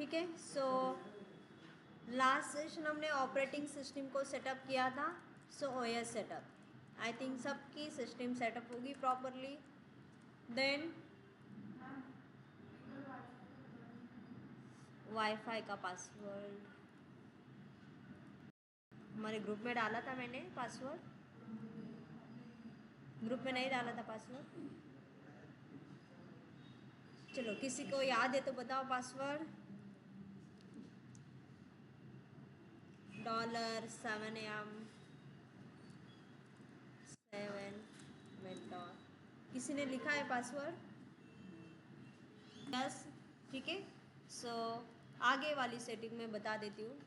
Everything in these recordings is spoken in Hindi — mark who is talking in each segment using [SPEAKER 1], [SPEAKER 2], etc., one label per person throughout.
[SPEAKER 1] ठीक है। सो लास्ट सेशन हमने ऑपरेटिंग सिस्टम को सेटअप किया था। सो ओएस सेटअप, आई थिंक सबकी सिस्टम सेटअप होगी प्रॉपरली। देन वाईफाई का पासवर्ड हमारे ग्रुप में डाला था मैंने, पासवर्ड ग्रुप में नहीं डाला था पासवर्ड। चलो किसी को याद है तो बताओ पासवर्ड। $7am 7 मेंटोर, किसी ने लिखा है पासवर्ड? यस, ठीक है। सो आगे वाली सेटिंग में बता देती हूँ।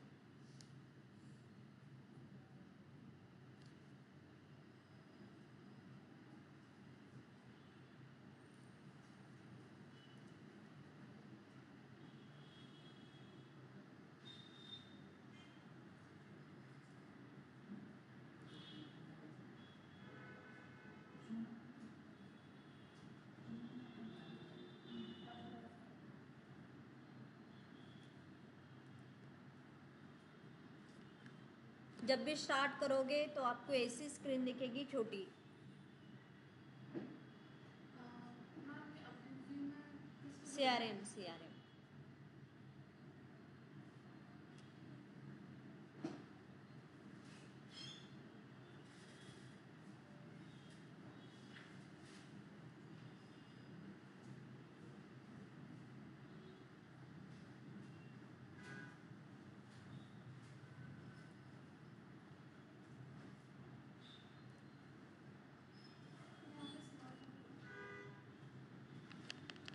[SPEAKER 1] जब भी स्टार्ट करोगे तो आपको ऐसी स्क्रीन दिखेगी छोटी। CRM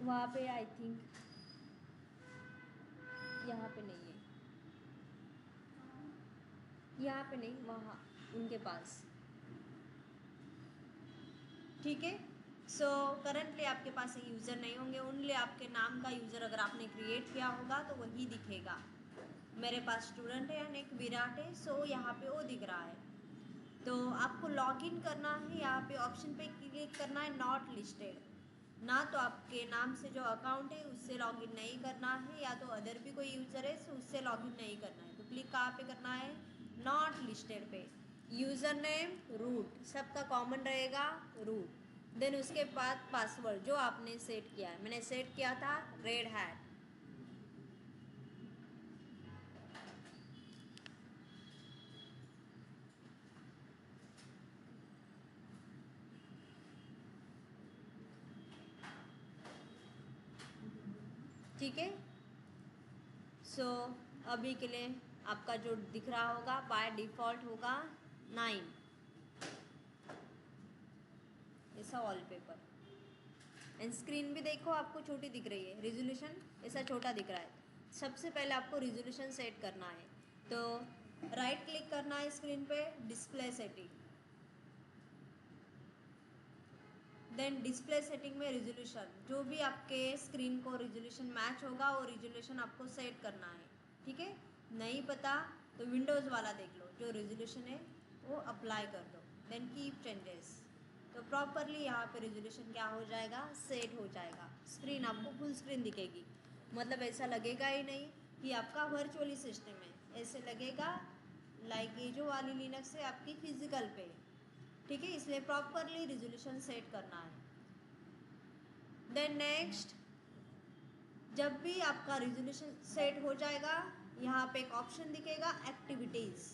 [SPEAKER 1] वहाँ पे आई थिंक, यहाँ पे नहीं है, यहाँ पे नहीं, वहाँ उनके पास। ठीक है। सो करंटली आपके पास यूज़र नहीं होंगे, ओनली आपके नाम का यूज़र अगर आपने क्रिएट किया होगा तो वही दिखेगा। मेरे पास स्टूडेंट है यानी एक विराट है, सो यहाँ पे वो दिख रहा है। तो आपको लॉगिन करना है, यहाँ पे ऑप्शन पे क्लिक करना है नॉट लिस्टेड। ना तो आपके नाम से जो अकाउंट है उससे लॉगिन नहीं करना है, या तो अदर भी कोई यूज़र है तो उससे लॉगिन नहीं करना है। तो क्लिक कहाँ पे करना है? नॉट लिस्टेड पे। यूज़र नेम रूट, सबका कॉमन रहेगा रूट। देन उसके बाद पासवर्ड जो आपने सेट किया है, मैंने सेट किया था रेड हैट। ठीक है। सो अभी के लिए आपका जो दिख रहा होगा बाय डिफ़ॉल्ट होगा 9, ऐसा वॉलपेपर। एंड स्क्रीन भी देखो आपको छोटी दिख रही है, रिजोल्यूशन ऐसा छोटा दिख रहा है। सबसे पहले आपको रिजोल्यूशन सेट करना है, तो राइट क्लिक करना है स्क्रीन पे, display setting. Then display setting में रिजोल्यूशन, जो भी आपके स्क्रीन को रिजोल्यूशन मैच होगा वो रिजोल्यूशन आपको सेट करना है। ठीक है। नहीं पता तो विंडोज़ वाला देख लो, जो रिजोल्यूशन है वो अप्लाई कर दो, देन कीप चेंजेस। तो प्रॉपरली यहाँ पे रिजोल्यूशन क्या हो जाएगा? सेट हो जाएगा। स्क्रीन आपको फुल स्क्रीन दिखेगी, मतलब ऐसा लगेगा ही नहीं कि आपका वर्चुअली सिस्टम है, ऐसे लगेगा लाइक ये जो वाली लिनक्स है आपकी फिजिकल पे। ठीक है, इसलिए प्रॉपरली रिजोल्यूशन सेट करना है। देन नेक्स्ट, जब भी आपका रिजोल्यूशन सेट हो जाएगा, यहाँ पे एक ऑप्शन दिखेगा एक्टिविटीज़।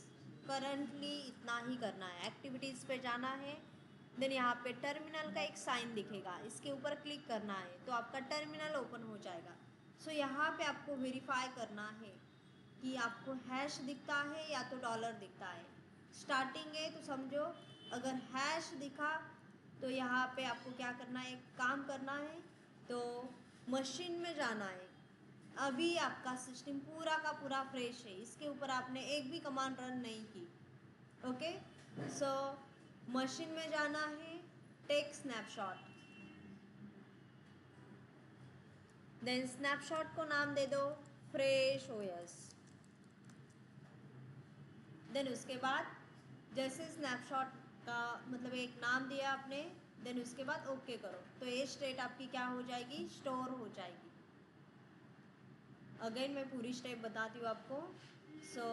[SPEAKER 1] करंटली इतना ही करना है, एक्टिविटीज़ पे जाना है। देन यहाँ पे टर्मिनल का एक साइन दिखेगा, इसके ऊपर क्लिक करना है तो आपका टर्मिनल ओपन हो जाएगा। सो यहाँ पे आपको वेरीफाई करना है कि आपको हैश दिखता है या तो डॉलर दिखता है। स्टार्टिंग है तो समझो, अगर हैश दिखा तो यहाँ पे आपको क्या करना है, काम करना है, तो मशीन में जाना है। अभी आपका सिस्टम पूरा का पूरा फ्रेश है, इसके ऊपर आपने एक भी कमांड रन नहीं की। ओके। सो मशीन में जाना है, टेक स्नैपशॉट। देन स्नैपशॉट को नाम दे दो फ्रेश ओएस। देन उसके बाद जैसे स्नैपशॉट का मतलब एक नाम दिया आपने, देन उसके बाद ओके करो, तो ये स्टेट आपकी क्या हो जाएगी? स्टोर हो जाएगी। अगेन मैं पूरी स्टेप बताती हूँ आपको। सो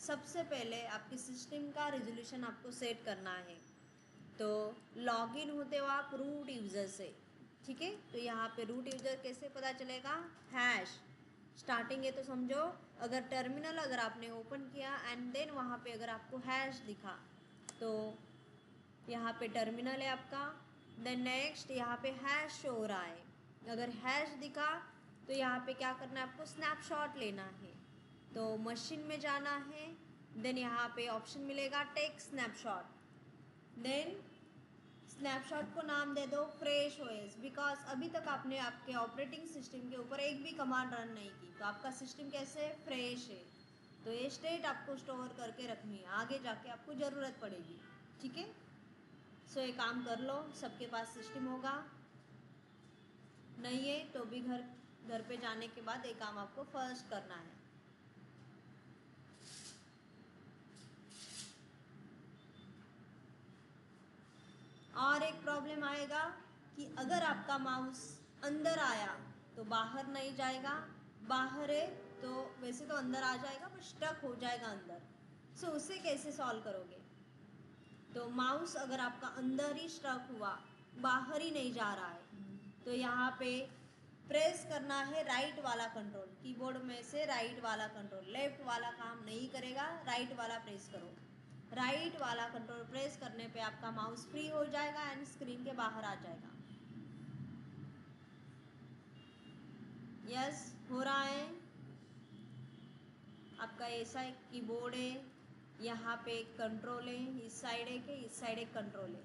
[SPEAKER 1] सबसे पहले आपके सिस्टम का रेजोल्यूशन आपको सेट करना है। तो लॉगिन होते हो आप रूट यूज़र से, ठीक है। तो यहाँ पे रूट यूज़र कैसे पता चलेगा, हैश स्टार्टिंग है तो समझो, अगर टर्मिनल अगर आपने ओपन किया एंड देन वहाँ पे अगर आपको हैश दिखा तो यहाँ पे टर्मिनल है आपका। देन नेक्स्ट यहाँ पे हैश शो हो रहा है, अगर हैश दिखा तो यहाँ पे क्या करना है आपको, स्नैपशॉट लेना है। तो मशीन में जाना है, देन यहाँ पे ऑप्शन मिलेगा टेक स्नैपशॉट। देन स्नैपशॉट को नाम दे दो फ्रेश ओएस, बिकॉज अभी तक आपने आपके ऑपरेटिंग सिस्टम के ऊपर एक भी कमांड रन नहीं की, तो आपका सिस्टम कैसे फ्रेश है। तो ये स्टेट आपको स्टोर करके रखनी है, आगे जाके आपको ज़रूरत पड़ेगी, ठीक है। सो ये काम कर लो, सबके पास सिस्टम होगा, नहीं है तो भी घर पे जाने के बाद ये काम आपको फर्स्ट करना है। और एक प्रॉब्लम आएगा कि अगर आपका माउस अंदर आया तो बाहर नहीं जाएगा, बाहर है तो वैसे तो अंदर आ जाएगा पर स्टक हो जाएगा अंदर। सो उसे कैसे सॉल्व करोगे। तो माउस अगर आपका अंदर ही स्टक हुआ, बाहर ही नहीं जा रहा है, तो यहाँ पे प्रेस करना है राइट वाला कंट्रोल, कीबोर्ड में से राइट वाला कंट्रोल, लेफ्ट वाला काम नहीं करेगा, राइट वाला प्रेस करो। राइट वाला कंट्रोल प्रेस करने पे आपका माउस फ्री हो जाएगा एंड स्क्रीन के बाहर आ जाएगा। यस हो रहा है। आपका ऐसा एक कीबोर्ड है, यहाँ पे एक कंट्रोल है, इस साइड एक है, इस साइड एक कंट्रोल है।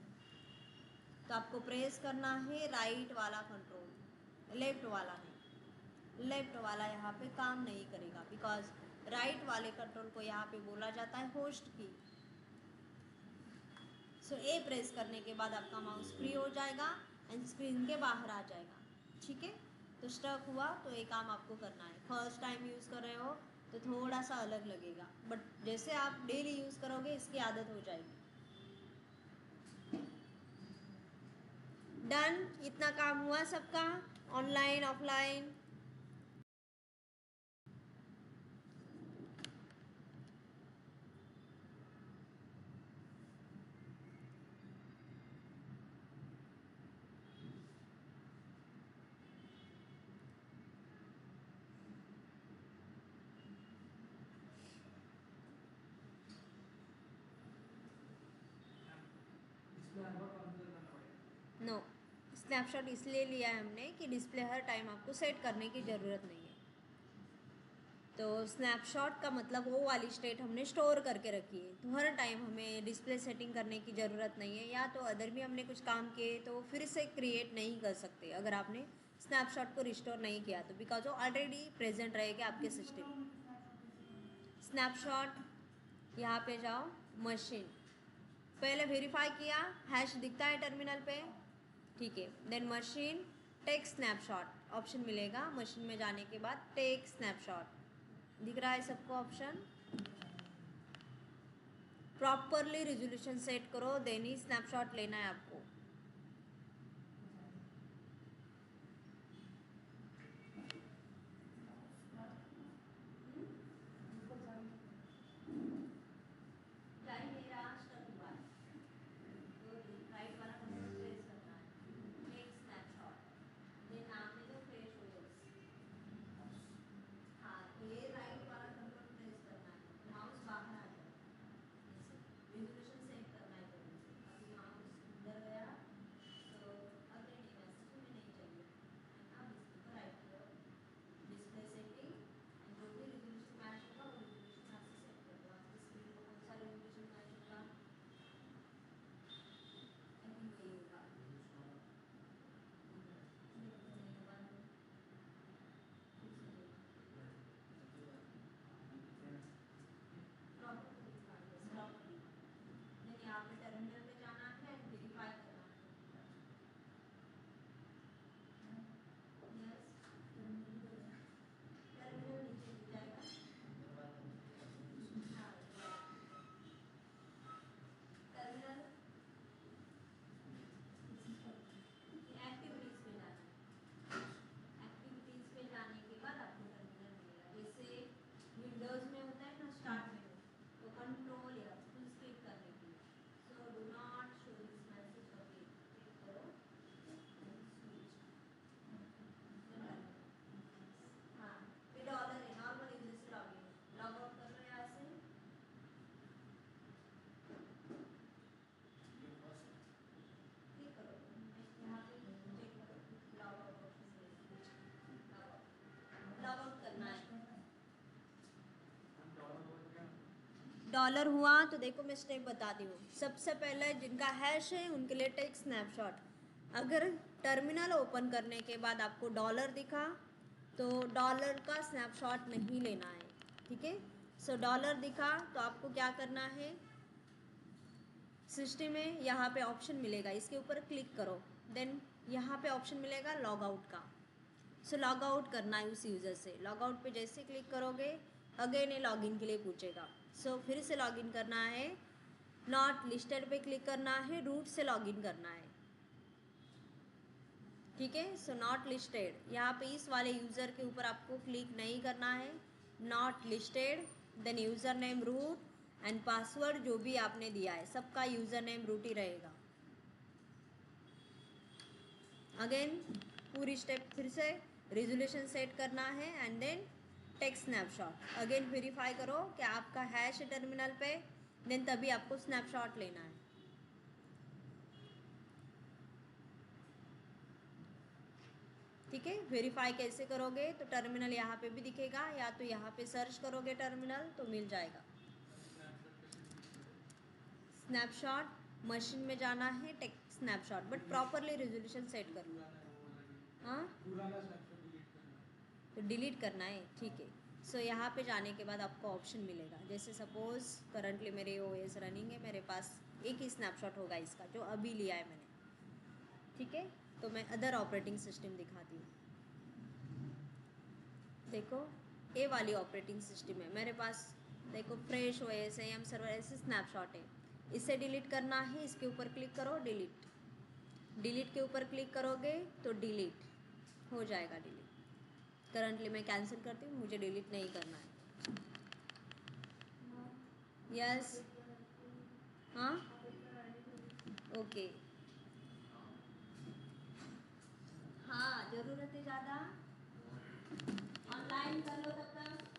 [SPEAKER 1] तो आपको प्रेस करना है राइट वाला कंट्रोल, लेफ्ट वाला नहीं। लेफ्ट वाला यहाँ पे काम नहीं करेगा, बिकॉज राइट वाले कंट्रोल को यहाँ पे बोला जाता है होस्ट की। सो ए प्रेस करने के बाद आपका माउस फ्री हो जाएगा एंड स्क्रीन के बाहर आ जाएगा, ठीक है। तो स्टक हुआ तो ये काम आपको करना है। फर्स्ट टाइम यूज़ कर रहे हो तो थोड़ा सा अलग लगेगा, बट जैसे आप डेली यूज़ करोगे इसकी आदत हो जाएगी। डन, इतना काम हुआ सबका, ऑनलाइन ऑफलाइन। नो, स्नैपशॉट इसलिए लिया है हमने कि डिस्प्ले हर टाइम आपको सेट करने की ज़रूरत नहीं है। तो स्नैपशॉट का मतलब वो वाली स्टेट हमने स्टोर करके रखी है, तो हर टाइम हमें डिस्प्ले सेटिंग करने की ज़रूरत नहीं है। या तो अदर भी हमने कुछ काम किए तो फिर से क्रिएट नहीं कर सकते अगर आपने स्नैपशॉट को रिस्टोर नहीं किया तो, बिकॉज वो ऑलरेडी प्रेजेंट रहेगा आपके सिस्टम। स्नैपशॉट यहाँ पे जाओ, मशीन पहले वेरीफाई किया, हैश दिखता है टर्मिनल पे, ठीक है। Then machine take snapshot option मिलेगा, मशीन में जाने के बाद टेक स्नैपशॉट दिख रहा है सबको ऑप्शन। प्रॉपरली रिजोल्यूशन सेट करो, देन ही स्नैपशॉट लेना है आपको। राइट वाला कंट्रोल प्रेस करना है, टेक स्नैपशॉट, देन नाम दे दो फ्रेश ओएस। हाँ, तो ये राइट वाला कंट्रोल प्रेस करना है, माउस बाहर आ जाए, रिजोल्यूशन सेट करना है। अभी माउस इधर गया, डॉलर हुआ तो देखो मैं स्टेप बताती हूँ। सबसे पहले जिनका हैश है उनके लिए टेक स्नैपशॉट। अगर टर्मिनल ओपन करने के बाद आपको डॉलर दिखा तो डॉलर का स्नैपशॉट नहीं लेना है, ठीक है। सो डॉलर दिखा तो आपको क्या करना है, सिस्टम में यहाँ पे ऑप्शन मिलेगा, इसके ऊपर क्लिक करो। देन यहाँ पे ऑप्शन मिलेगा लॉग आउट का। सो लॉग आउट करना है उस यूज़र से। लॉग आउट पे जैसे क्लिक करोगे अगेन ये लॉगिन के लिए पूछेगा। सो फिर से लॉगिन करना है, नॉट लिस्टेड पे क्लिक करना है, रूट से लॉगिन करना है, ठीक है। सो नॉट लिस्टेड, यहाँ पे इस वाले यूज़र के ऊपर आपको क्लिक नहीं करना है। Not listed, then user name root and password जो भी आपने दिया है सबका यूज़र नेम रूट ही रहेगा। अगेन पूरी स्टेप फिर से रिजोल्यूशन सेट करना है and then take snapshot. Again verify करो कि आपका हैश है टर्मिनल पे, देन तभी आपको स्नैपशॉट लेना है, ठीक है। वेरीफाई कैसे करोगे तो टर्मिनल यहाँ पे भी दिखेगा, या तो यहाँ पे सर्च करोगे टर्मिनल तो मिल जाएगा। स्नैपशॉट मशीन में जाना है, take snapshot, but properly resolution set कर लो। हाँ तो डिलीट करना है, ठीक है। सो यहाँ पे जाने के बाद आपको ऑप्शन मिलेगा, जैसे सपोज़ करंटली मेरे ओएस रनिंग है, मेरे पास एक ही स्नैपशॉट होगा इसका जो अभी लिया है मैंने, ठीक है। तो मैं अदर ऑपरेटिंग सिस्टम दिखाती हूँ। देखो ए वाली ऑपरेटिंग सिस्टम है मेरे पास, देखो फ्रेश ओएस है, एम सर्वर ऐसे स्नैपशॉट है। इसे डिलीट करना है, इसके ऊपर क्लिक करो, डिलीट। डिलीट के ऊपर क्लिक करोगे तो डिलीट हो जाएगा, डिलीट। करंटली मैं कैंसिल करती हूँ, मुझे डिलीट नहीं करना है। यस हाँ ओके। हाँ ज़रूरत है ज़्यादा, ऑनलाइन कर लो तब तक।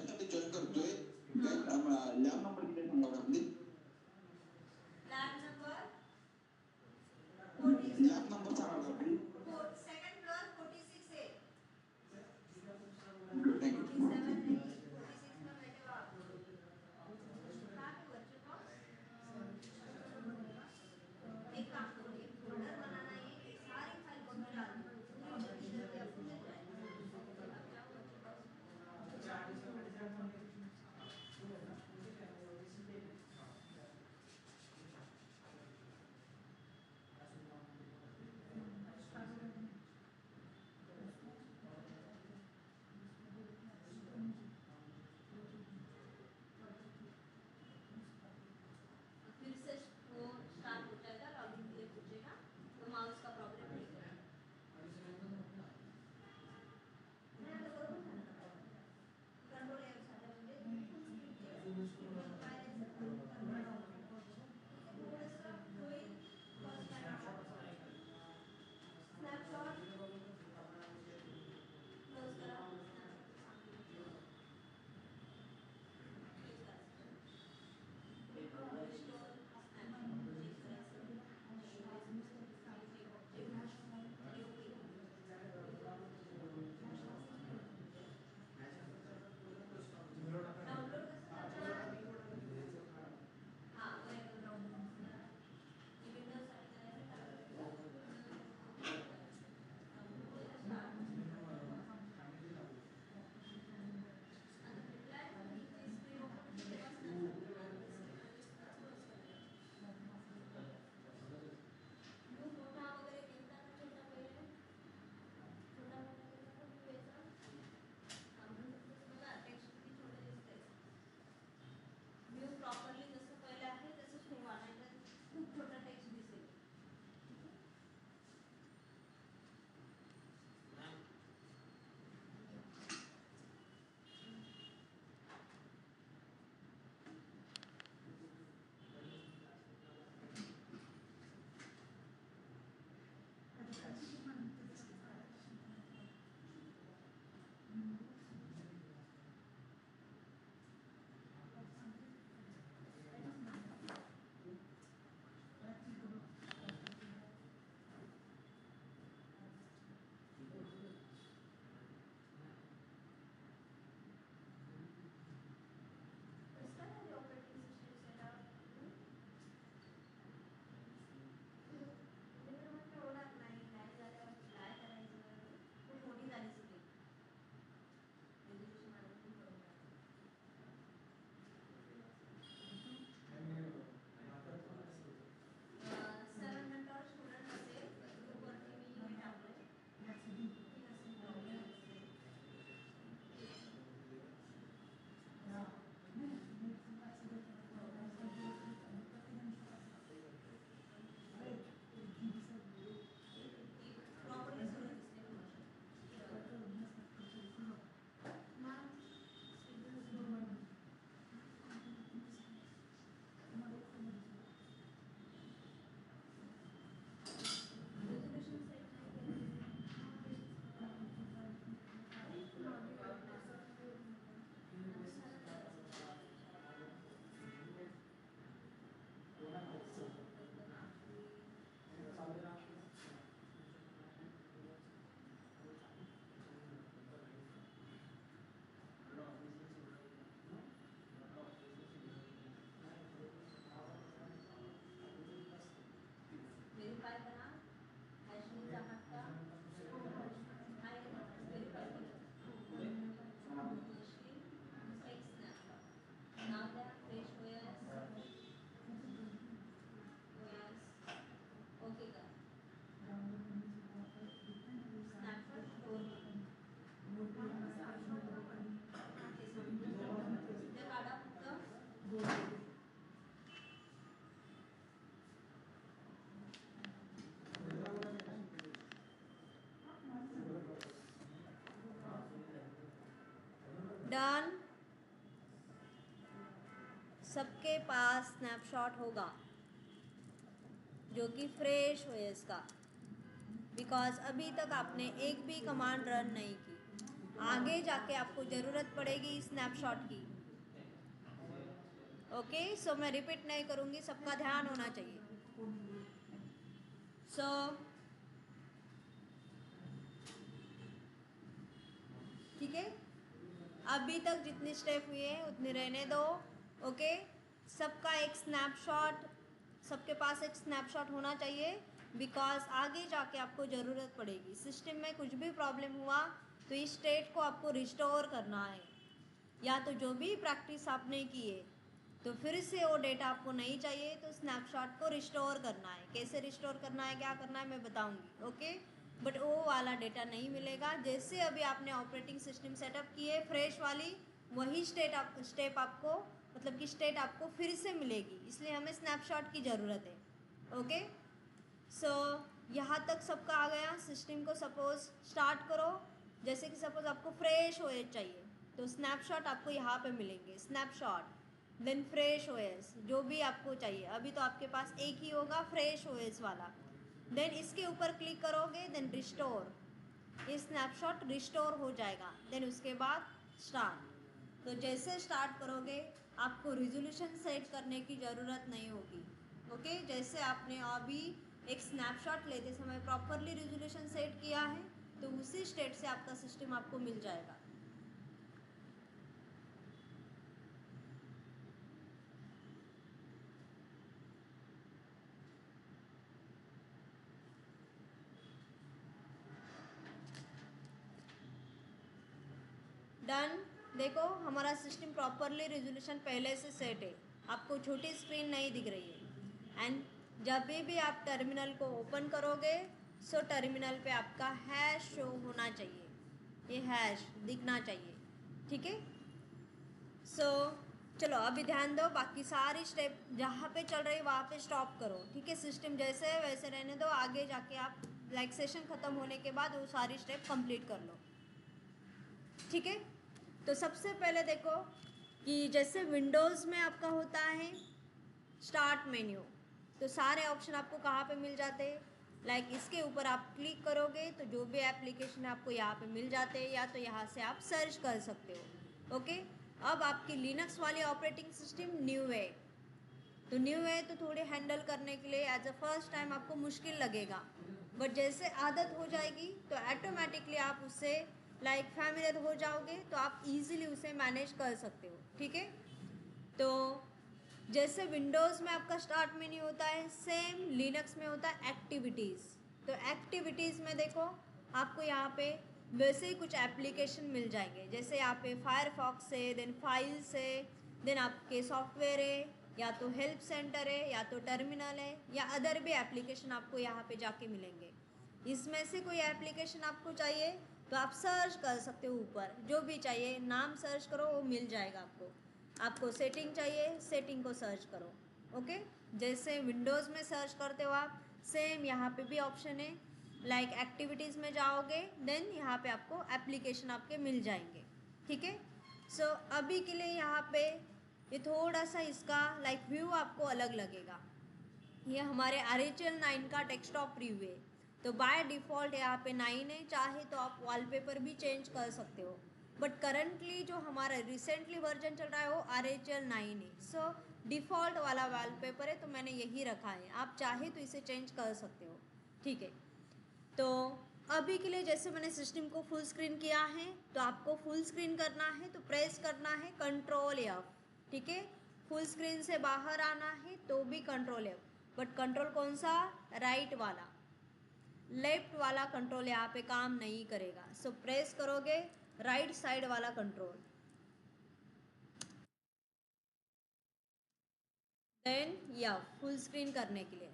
[SPEAKER 2] बॅचमध्ये जॉईन करतोय काय लॅब नंबर किती सांगा आपली
[SPEAKER 1] लॅब नंबर
[SPEAKER 2] लॅब नंबर सांगा आपली
[SPEAKER 1] सेकंड फ्लोर 46 है
[SPEAKER 2] थँक्यू
[SPEAKER 1] 47 नहीं 46 में बैठे हो आप कहाँ पे बच्चों को एक काम करो एक फोल्डर बनाना है सारी फाइल उसमें डाल दो पूरी जल्दी आपको मिल जाएगी अब जाओ बच्चों को फिर से वो स्टार्ट हो जाएगा लॉगिन के लिए पूछेगा तो माउस का प्रॉब्लम नहीं है कंट्रोल एफ झालं स्नॅपशॉट क्लोज करा प्रॉपरली जसं पहिले आहे तसंच ठेवा नाहीतर खूप छोटा टेक्स्ट दिसेल व्हेरीफाय करा हॅशनी जाणार का हाय व्हेरीफाय केलं टेक्स्ट स्नॅप नाव द्या फ्रेश ओएस ओके का स्नॅपशॉट स्टोर ते काढा फक्त डन सबके पास स्नैपशॉट होगा जो कि फ्रेश हो इसका बिकॉज अभी तक आपने एक भी कमांड रन नहीं की आगे जाके आपको ज़रूरत पड़ेगी स्नैपशॉट की। ओके, सो मैं रिपीट नहीं करूँगी, सबका ध्यान होना चाहिए। सो ठीक है, अभी तक जितने स्टेप हुए हैं उतने रहने दो। ओके, सबका एक स्नैपशॉट, सबके पास एक स्नैपशॉट होना चाहिए, बिकॉज आगे जाके आपको ज़रूरत पड़ेगी। सिस्टम में कुछ भी प्रॉब्लम हुआ तो इस स्टेट को आपको रिस्टोर करना है, या तो जो भी प्रैक्टिस आपने की है तो फिर से वो डेटा आपको नहीं चाहिए तो स्नैपशॉट को रिस्टोर करना है। कैसे रिस्टोर करना है, क्या करना है मैं बताऊंगी। ओके, बट वो वाला डेटा नहीं मिलेगा। जैसे अभी आपने ऑपरेटिंग सिस्टम सेटअप की है फ्रेश वाली, वही स्टेप आपको, मतलब कि स्टेट आपको फिर से मिलेगी, इसलिए हमें स्नैपशॉट की ज़रूरत है। ओके, सो यहाँ तक सबका आ गया। सिस्टम को सपोज स्टार्ट करो, जैसे कि सपोज आपको फ्रेश ओएस चाहिए तो स्नैपशॉट आपको यहाँ पे मिलेंगे, स्नैपशॉट, देन फ्रेश ओएस, जो भी आपको चाहिए। अभी तो आपके पास एक ही होगा, फ्रेश ओएस वाला। देन इसके ऊपर क्लिक करोगे, देन रिस्टोर, ये स्नैपशॉट रिस्टोर हो जाएगा। देन उसके बाद स्टार्ट। तो जैसे स्टार्ट करोगे आपको रिजोल्यूशन सेट करने की ज़रूरत नहीं होगी। ओके, जैसे आपने अभी एक स्नैपशॉट लेते समय प्रॉपरली रिजोल्यूशन सेट किया है तो उसी स्टेट से आपका सिस्टम आपको मिल जाएगा। डन। देखो हमारा सिस्टम प्रॉपरली रिजोल्यूशन पहले से सेट है, आपको छोटी स्क्रीन नहीं दिख रही है। एंड जब भी आप टर्मिनल को ओपन करोगे सो टर्मिनल पे आपका हैश शो होना चाहिए, ये हैश दिखना चाहिए। ठीक है, सो चलो अभी ध्यान दो, बाकी सारी स्टेप जहाँ पे चल रही है वहाँ पे स्टॉप करो। ठीक है, सिस्टम जैसे है वैसे रहने दो, आगे जाके आप लाइक सेशन ख़त्म होने के बाद वो सारी स्टेप कंप्लीट कर लो। ठीक है, तो सबसे पहले देखो कि जैसे विंडोज़ में आपका होता है स्टार्ट मेन्यू, तो सारे ऑप्शन आपको कहाँ पे मिल जाते हैं, लाइक इसके ऊपर आप क्लिक करोगे तो जो भी एप्लीकेशन आपको यहाँ पे मिल जाते हैं, या तो यहाँ से आप सर्च कर सकते हो। ओके, अब आपकी लिनक्स वाली ऑपरेटिंग सिस्टम न्यू है, तो न्यू है तो थोड़े हैंडल करने के लिए एज अ फर्स्ट टाइम आपको मुश्किल लगेगा, बट जैसे आदत हो जाएगी तो ऑटोमेटिकली आप उससे लाइक फैमिलियर हो जाओगे, तो आप इजीली उसे मैनेज कर सकते हो। ठीक है, तो जैसे विंडोज़ में आपका स्टार्ट मेन्यू होता है, सेम लिनक्स में होता है एक्टिविटीज़। तो एक्टिविटीज़ में देखो आपको यहाँ पे वैसे ही कुछ एप्लीकेशन मिल जाएंगे, जैसे यहाँ पे फायरफॉक्स है, देन फाइल्स है, देन आपके सॉफ्टवेयर है, या तो हेल्प सेंटर है, या तो टर्मिनल है, या अदर भी एप्लीकेशन आपको यहाँ पे जाके मिलेंगे। इसमें से कोई एप्लीकेशन आपको चाहिए तो आप सर्च कर सकते हो, ऊपर जो भी चाहिए नाम सर्च करो वो मिल जाएगा आपको। आपको सेटिंग चाहिए, सेटिंग को सर्च करो। ओके, जैसे विंडोज़ में सर्च करते हो आप, सेम यहाँ पे भी ऑप्शन है, लाइक एक्टिविटीज़ में जाओगे देन यहाँ पे आपको एप्लीकेशन आपके मिल जाएंगे। ठीक है, सो अभी के लिए यहाँ पे ये थोड़ा सा इसका लाइक व्यू आपको अलग लगेगा। ये हमारे RHEL 9 का डेस्कटॉप रिव्यू है, तो बाय डिफ़ॉल्ट यहाँ पे 9 है, चाहे तो आप वॉलपेपर भी चेंज कर सकते हो, बट करंटली जो हमारा रिसेंटली वर्जन चल रहा है वो RHEL 9 है। सो डिफ़ॉल्ट वाला वॉलपेपर है तो मैंने यही रखा है, आप चाहे तो इसे चेंज कर सकते हो। ठीक है, तो अभी के लिए जैसे मैंने सिस्टम को फुल स्क्रीन किया है, तो आपको फुल स्क्रीन करना है तो प्रेस करना है Ctrl+F। ठीक है, फुल स्क्रीन से बाहर आना है तो भी Ctrl+F, बट कंट्रोल कौन सा, राइट वाला, लेफ्ट वाला कंट्रोल यहाँ पे काम नहीं करेगा। सो प्रेस करोगे राइट साइड वाला कंट्रोल, देन या फुल स्क्रीन करने के लिए।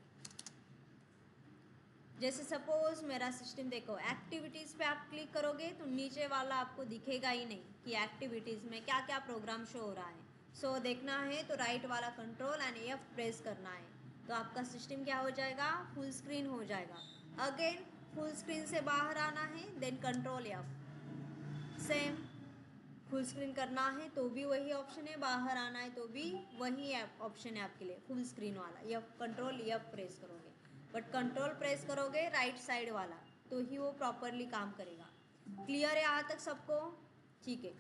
[SPEAKER 1] जैसे सपोज मेरा सिस्टम देखो, एक्टिविटीज़ पे आप क्लिक करोगे तो नीचे वाला आपको दिखेगा ही नहीं कि एक्टिविटीज़ में क्या क्या प्रोग्राम शो हो रहा है। सो देखना है तो राइट वाला कंट्रोल एंड F प्रेस करना है, तो आपका सिस्टम क्या हो जाएगा, फुल स्क्रीन हो जाएगा। अगेन फुल स्क्रीन से बाहर आना है, then Ctrl+F, same full screen करना है तो भी वही ऑप्शन है, बाहर आना है तो भी वही ऑप्शन है आपके लिए, फुल स्क्रीन वाला। या Ctrl+F प्रेस करोगे, बट कंट्रोल प्रेस करोगे राइट साइड वाला तो ही वो प्रॉपरली काम करेगा। क्लियर है यहाँ तक सबको? ठीक है।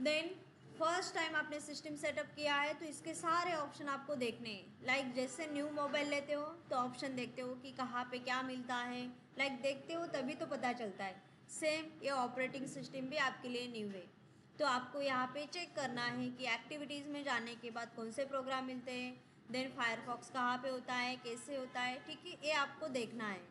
[SPEAKER 1] देन फर्स्ट टाइम आपने सिस्टम सेटअप किया है तो इसके सारे ऑप्शन आपको देखने हैं। लाइक जैसे न्यू मोबाइल लेते हो तो ऑप्शन देखते हो कि कहाँ पे क्या मिलता है, लाइक देखते हो तभी तो पता चलता है। सेम ये ऑपरेटिंग सिस्टम भी आपके लिए न्यू है, तो आपको यहाँ पे चेक करना है कि एक्टिविटीज़ में जाने के बाद कौन से प्रोग्राम मिलते हैं, देन फायरफॉक्स कहाँ पे होता है, कैसे होता है, ठीक है, ये आपको देखना है।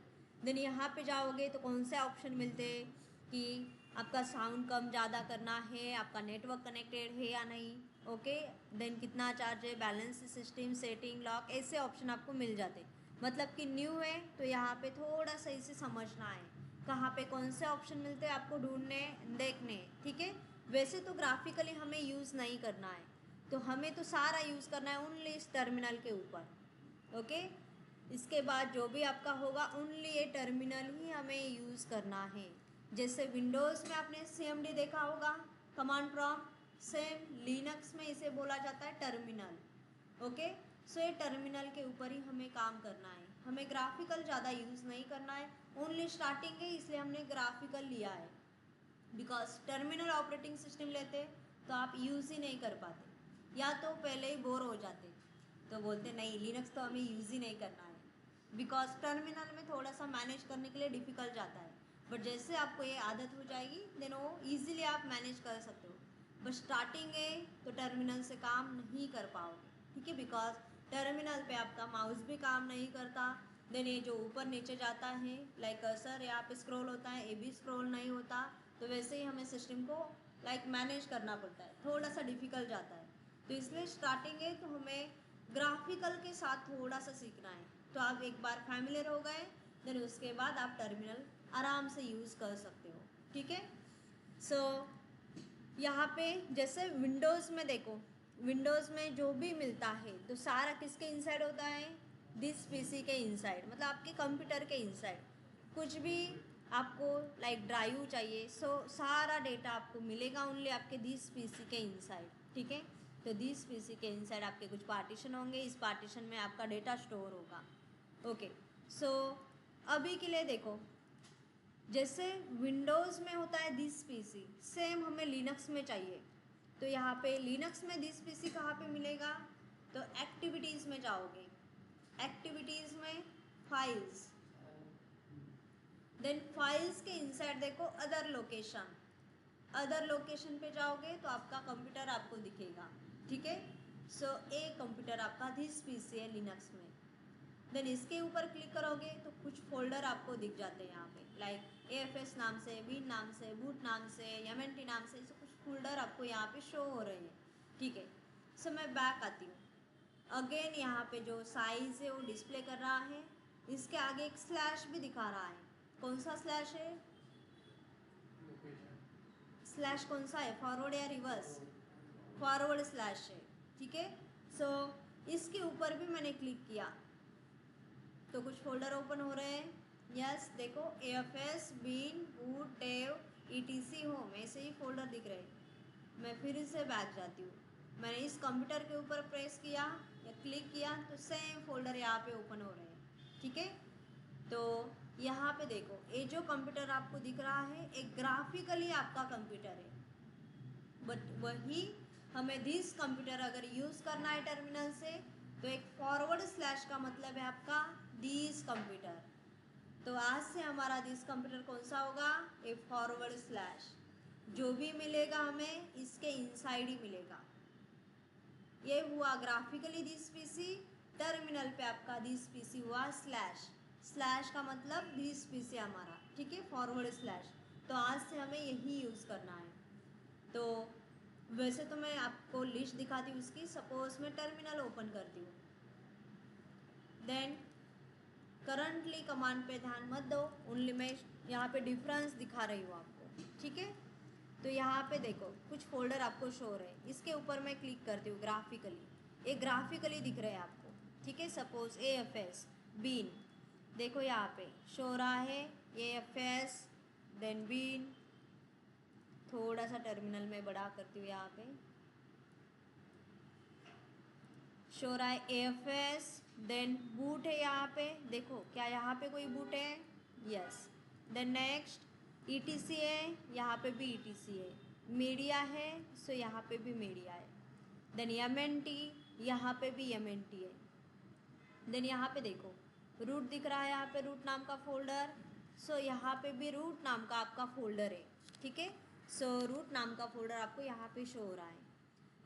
[SPEAKER 1] देन यहाँ पे जाओगे तो कौन से ऑप्शन मिलते हैं कि आपका साउंड कम ज़्यादा करना है, आपका नेटवर्क कनेक्टेड है या नहीं, ओके, देन कितना चार्ज है, बैलेंस सिस्टम, सेटिंग, लॉक, ऐसे ऑप्शन आपको मिल जाते। मतलब कि न्यू है तो यहाँ पे थोड़ा सा इसे समझना है, कहाँ पे कौन से ऑप्शन मिलते हैं आपको ढूंढने देखने, ठीक है। वैसे तो ग्राफिकली हमें यूज़ नहीं करना है, तो हमें तो सारा यूज़ करना है ओनली इस टर्मिनल के ऊपर, ओके। इसके बाद जो भी आपका होगा ओनली ये टर्मिनल ही हमें यूज़ करना है। जैसे विंडोज़ में आपने CMD देखा होगा, कमांड प्रॉम्प्ट, सेम लिनक्स में इसे बोला जाता है टर्मिनल, ओके। सो ये टर्मिनल के ऊपर ही हमें काम करना है, हमें ग्राफिकल ज़्यादा यूज़ नहीं करना है, ओनली स्टार्टिंग है इसलिए हमने ग्राफिकल लिया है। बिकॉज टर्मिनल ऑपरेटिंग सिस्टम लेते तो आप यूज़ ही नहीं कर पाते, या तो पहले ही बोर हो जाते, तो बोलते नहीं लिनक्स तो हमें यूज़ ही नहीं करना है, बिकॉज टर्मिनल में थोड़ा सा मैनेज करने के लिए डिफ़िकल्ट जाता है। बट जैसे आपको ये आदत हो जाएगी देन वो ईजिली आप मैनेज कर सकते हो। बट स्टार्टिंग है तो टर्मिनल से काम नहीं कर पाओगे, ठीक है, बिकॉज टर्मिनल पे आपका माउस भी काम नहीं करता। देन ये जो ऊपर नीचे जाता है लाइक कर्सर यहाँ पे स्क्रॉल होता है, ये भी स्क्रॉल नहीं होता, तो वैसे ही हमें सिस्टम को लाइक मैनेज करना पड़ता है, थोड़ा सा डिफ़िकल्ट जाता है। तो इसलिए स्टार्टिंग है तो हमें ग्राफिकल के साथ थोड़ा सा सीखना है। तो आप एक बार फैमिलियर हो गए देन उसके बाद आप टर्मिनल आराम से यूज़ कर सकते हो, ठीक है। सो यहाँ पे जैसे विंडोज़ में देखो, विंडोज़ में जो भी मिलता है तो सारा किसके इनसाइड होता है, दिस पीसी के इनसाइड, मतलब आपके कंप्यूटर के इनसाइड। कुछ भी आपको लाइक ड्राइव चाहिए सो सारा डेटा आपको मिलेगा ओनली आपके दिस पीसी के इनसाइड, ठीक है। तो दिस पीसी के इनसाइड आपके कुछ पार्टीशन होंगे, इस पार्टीशन में आपका डेटा स्टोर होगा, ओके। सो अभी के लिए देखो, जैसे विंडोज़ में होता है दिस पीसी, सेम हमें लिनक्स में चाहिए, तो यहाँ पे लिनक्स में दिस पीसी कहाँ पे मिलेगा, तो एक्टिविटीज़ में जाओगे, एक्टिविटीज़ में फाइल्स, देन फाइल्स के इनसाइड देखो अदर लोकेशन, अदर लोकेशन पे जाओगे तो आपका कंप्यूटर आपको दिखेगा, ठीक है। सो ए कंप्यूटर आपका दिस पीसी है लिनक्स में। देन इसके ऊपर क्लिक करोगे तो कुछ फोल्डर आपको दिख जाते हैं यहाँ पे, लाइक AFS नाम से, बीन नाम से, बूट नाम से, MNT नाम से, ऐसे कुछ फोल्डर आपको यहाँ पे शो हो रहे हैं, ठीक है। सो मैं बैक आती हूँ, अगेन यहाँ पे जो साइज़ है वो डिस्प्ले कर रहा है, इसके आगे एक स्लैश भी दिखा रहा है, कौन सा स्लैश है, स्लैश कौन सा है, फॉरवर्ड या रिवर्स, फॉरवर्ड स्लैश है, ठीक है। सो इसके ऊपर भी मैंने क्लिक किया तो कुछ फोल्डर ओपन हो रहे हैं, यस देखो AFS, bin, boot, dev, ETC home, ऐसे ही फोल्डर दिख रहे हैं। मैं फिर से बैक जाती हूँ, मैंने इस कंप्यूटर के ऊपर प्रेस किया या क्लिक किया तो सेम फोल्डर यहाँ पे ओपन हो रहे हैं, ठीक है। तो यहाँ पे देखो ये जो कंप्यूटर आपको दिख रहा है एक ग्राफिकली आपका कंप्यूटर है, बट वही हमें दिस कंप्यूटर अगर यूज़ करना है टर्मिनल से तो एक फॉरवर्ड स्लैश का मतलब है आपका दिस कंप्यूटर। तो आज से हमारा दिस कंप्यूटर कौन सा होगा, ए फॉरवर्ड स्लैश, जो भी मिलेगा हमें इसके इनसाइड ही मिलेगा। ये हुआ ग्राफिकली दिस पीसी, टर्मिनल पे आपका दिस पीसी हुआ स्लैश, स्लैश का मतलब दिस पीसी हमारा, ठीक है, फॉरवर्ड स्लैश। तो आज से हमें यही यूज़ करना है। तो वैसे तो मैं आपको लिस्ट दिखाती हूँ उसकी, सपोज मैं टर्मिनल ओपन करती हूँ, देन करंटली कमांड पे ध्यान मत दो, ओनली मैं यहाँ पे डिफरेंस दिखा रही हूँ आपको, ठीक है। तो यहाँ पे देखो कुछ फोल्डर आपको शो हो रहे हैं, इसके ऊपर मैं क्लिक करती हूँ ग्राफिकली, ये ग्राफिकली दिख रहे हैं आपको, ठीक है। सपोज AFS, बीन, देखो यहाँ पे शो हो रहा है AFS, देन बीन, थोड़ा सा टर्मिनल में बड़ा करती हूँ, यहाँ पे शो रहा है AFS, देन बूट है यहाँ पे, देखो क्या यहाँ पे कोई बूट है, यस। देन नेक्स्ट ETC है, यहाँ पे भी ETC है, मीडिया है, सो यहाँ पे भी मीडिया है। देन MNT, यहाँ पे भी MNT है। देन यहाँ पे देखो रूट दिख रहा है, यहाँ पे रूट नाम का फोल्डर, सो यहाँ पे भी रूट नाम का आपका फोल्डर है, ठीक है। सो रूट नाम का फोल्डर आपको यहाँ पे शो हो रहा है।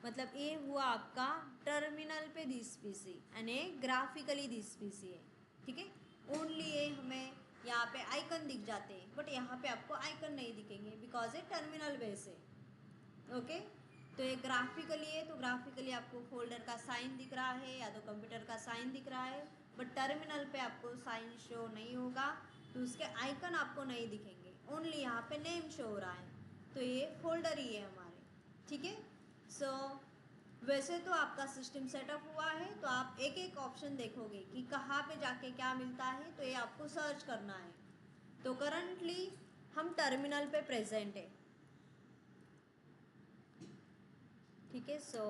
[SPEAKER 1] मतलब ये हुआ आपका टर्मिनल पे दिस PC यानी ग्राफिकली दिस PC है, ठीक है। ओनली ये हमें यहाँ पे आइकन दिख जाते हैं, बट यहाँ पे आपको आइकन नहीं दिखेंगे बिकॉज ये टर्मिनल बेस है, ओके। तो ये ग्राफिकली है, तो ग्राफिकली आपको फोल्डर का साइन दिख रहा है या तो कंप्यूटर का साइन दिख रहा है, बट टर्मिनल पे आपको साइन शो नहीं होगा, तो उसके आइकन आपको नहीं दिखेंगे, ओनली यहाँ पे नेम शो हो रहा है। तो ये फोल्डर ही है हमारे, ठीक है। सो वैसे तो आपका सिस्टम सेटअप हुआ है, तो आप एक एक ऑप्शन देखोगे कि कहाँ पे जाके क्या मिलता है, तो ये आपको सर्च करना है। तो करंटली हम टर्मिनल पे प्रेजेंट है, ठीक है। सो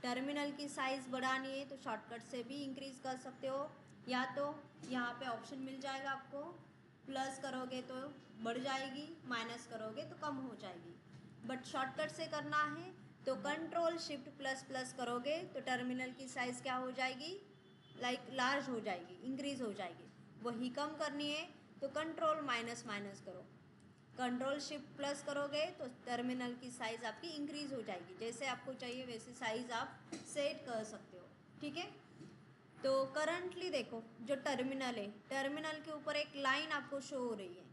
[SPEAKER 1] टर्मिनल की साइज़ बढ़ानी है तो शॉर्टकट से भी इंक्रीज़ कर सकते हो, या तो यहाँ पे ऑप्शन मिल जाएगा आपको, प्लस करोगे तो बढ़ जाएगी, माइनस करोगे तो कम हो जाएगी। बट शॉर्टकट से करना है तो कंट्रोल शिफ्ट प्लस प्लस करोगे तो टर्मिनल की साइज़ क्या हो जाएगी, लाइक लार्ज हो जाएगी, इंक्रीज़ हो जाएगी। वही कम करनी है तो कंट्रोल माइनस माइनस करो, कंट्रोल शिफ्ट प्लस करोगे तो टर्मिनल की साइज़ आपकी इंक्रीज़ हो जाएगी। जैसे आपको चाहिए वैसे साइज़ आप सेट कर सकते हो, ठीक है। तो करंटली देखो जो टर्मिनल है, टर्मिनल के ऊपर एक लाइन आपको शो हो रही है,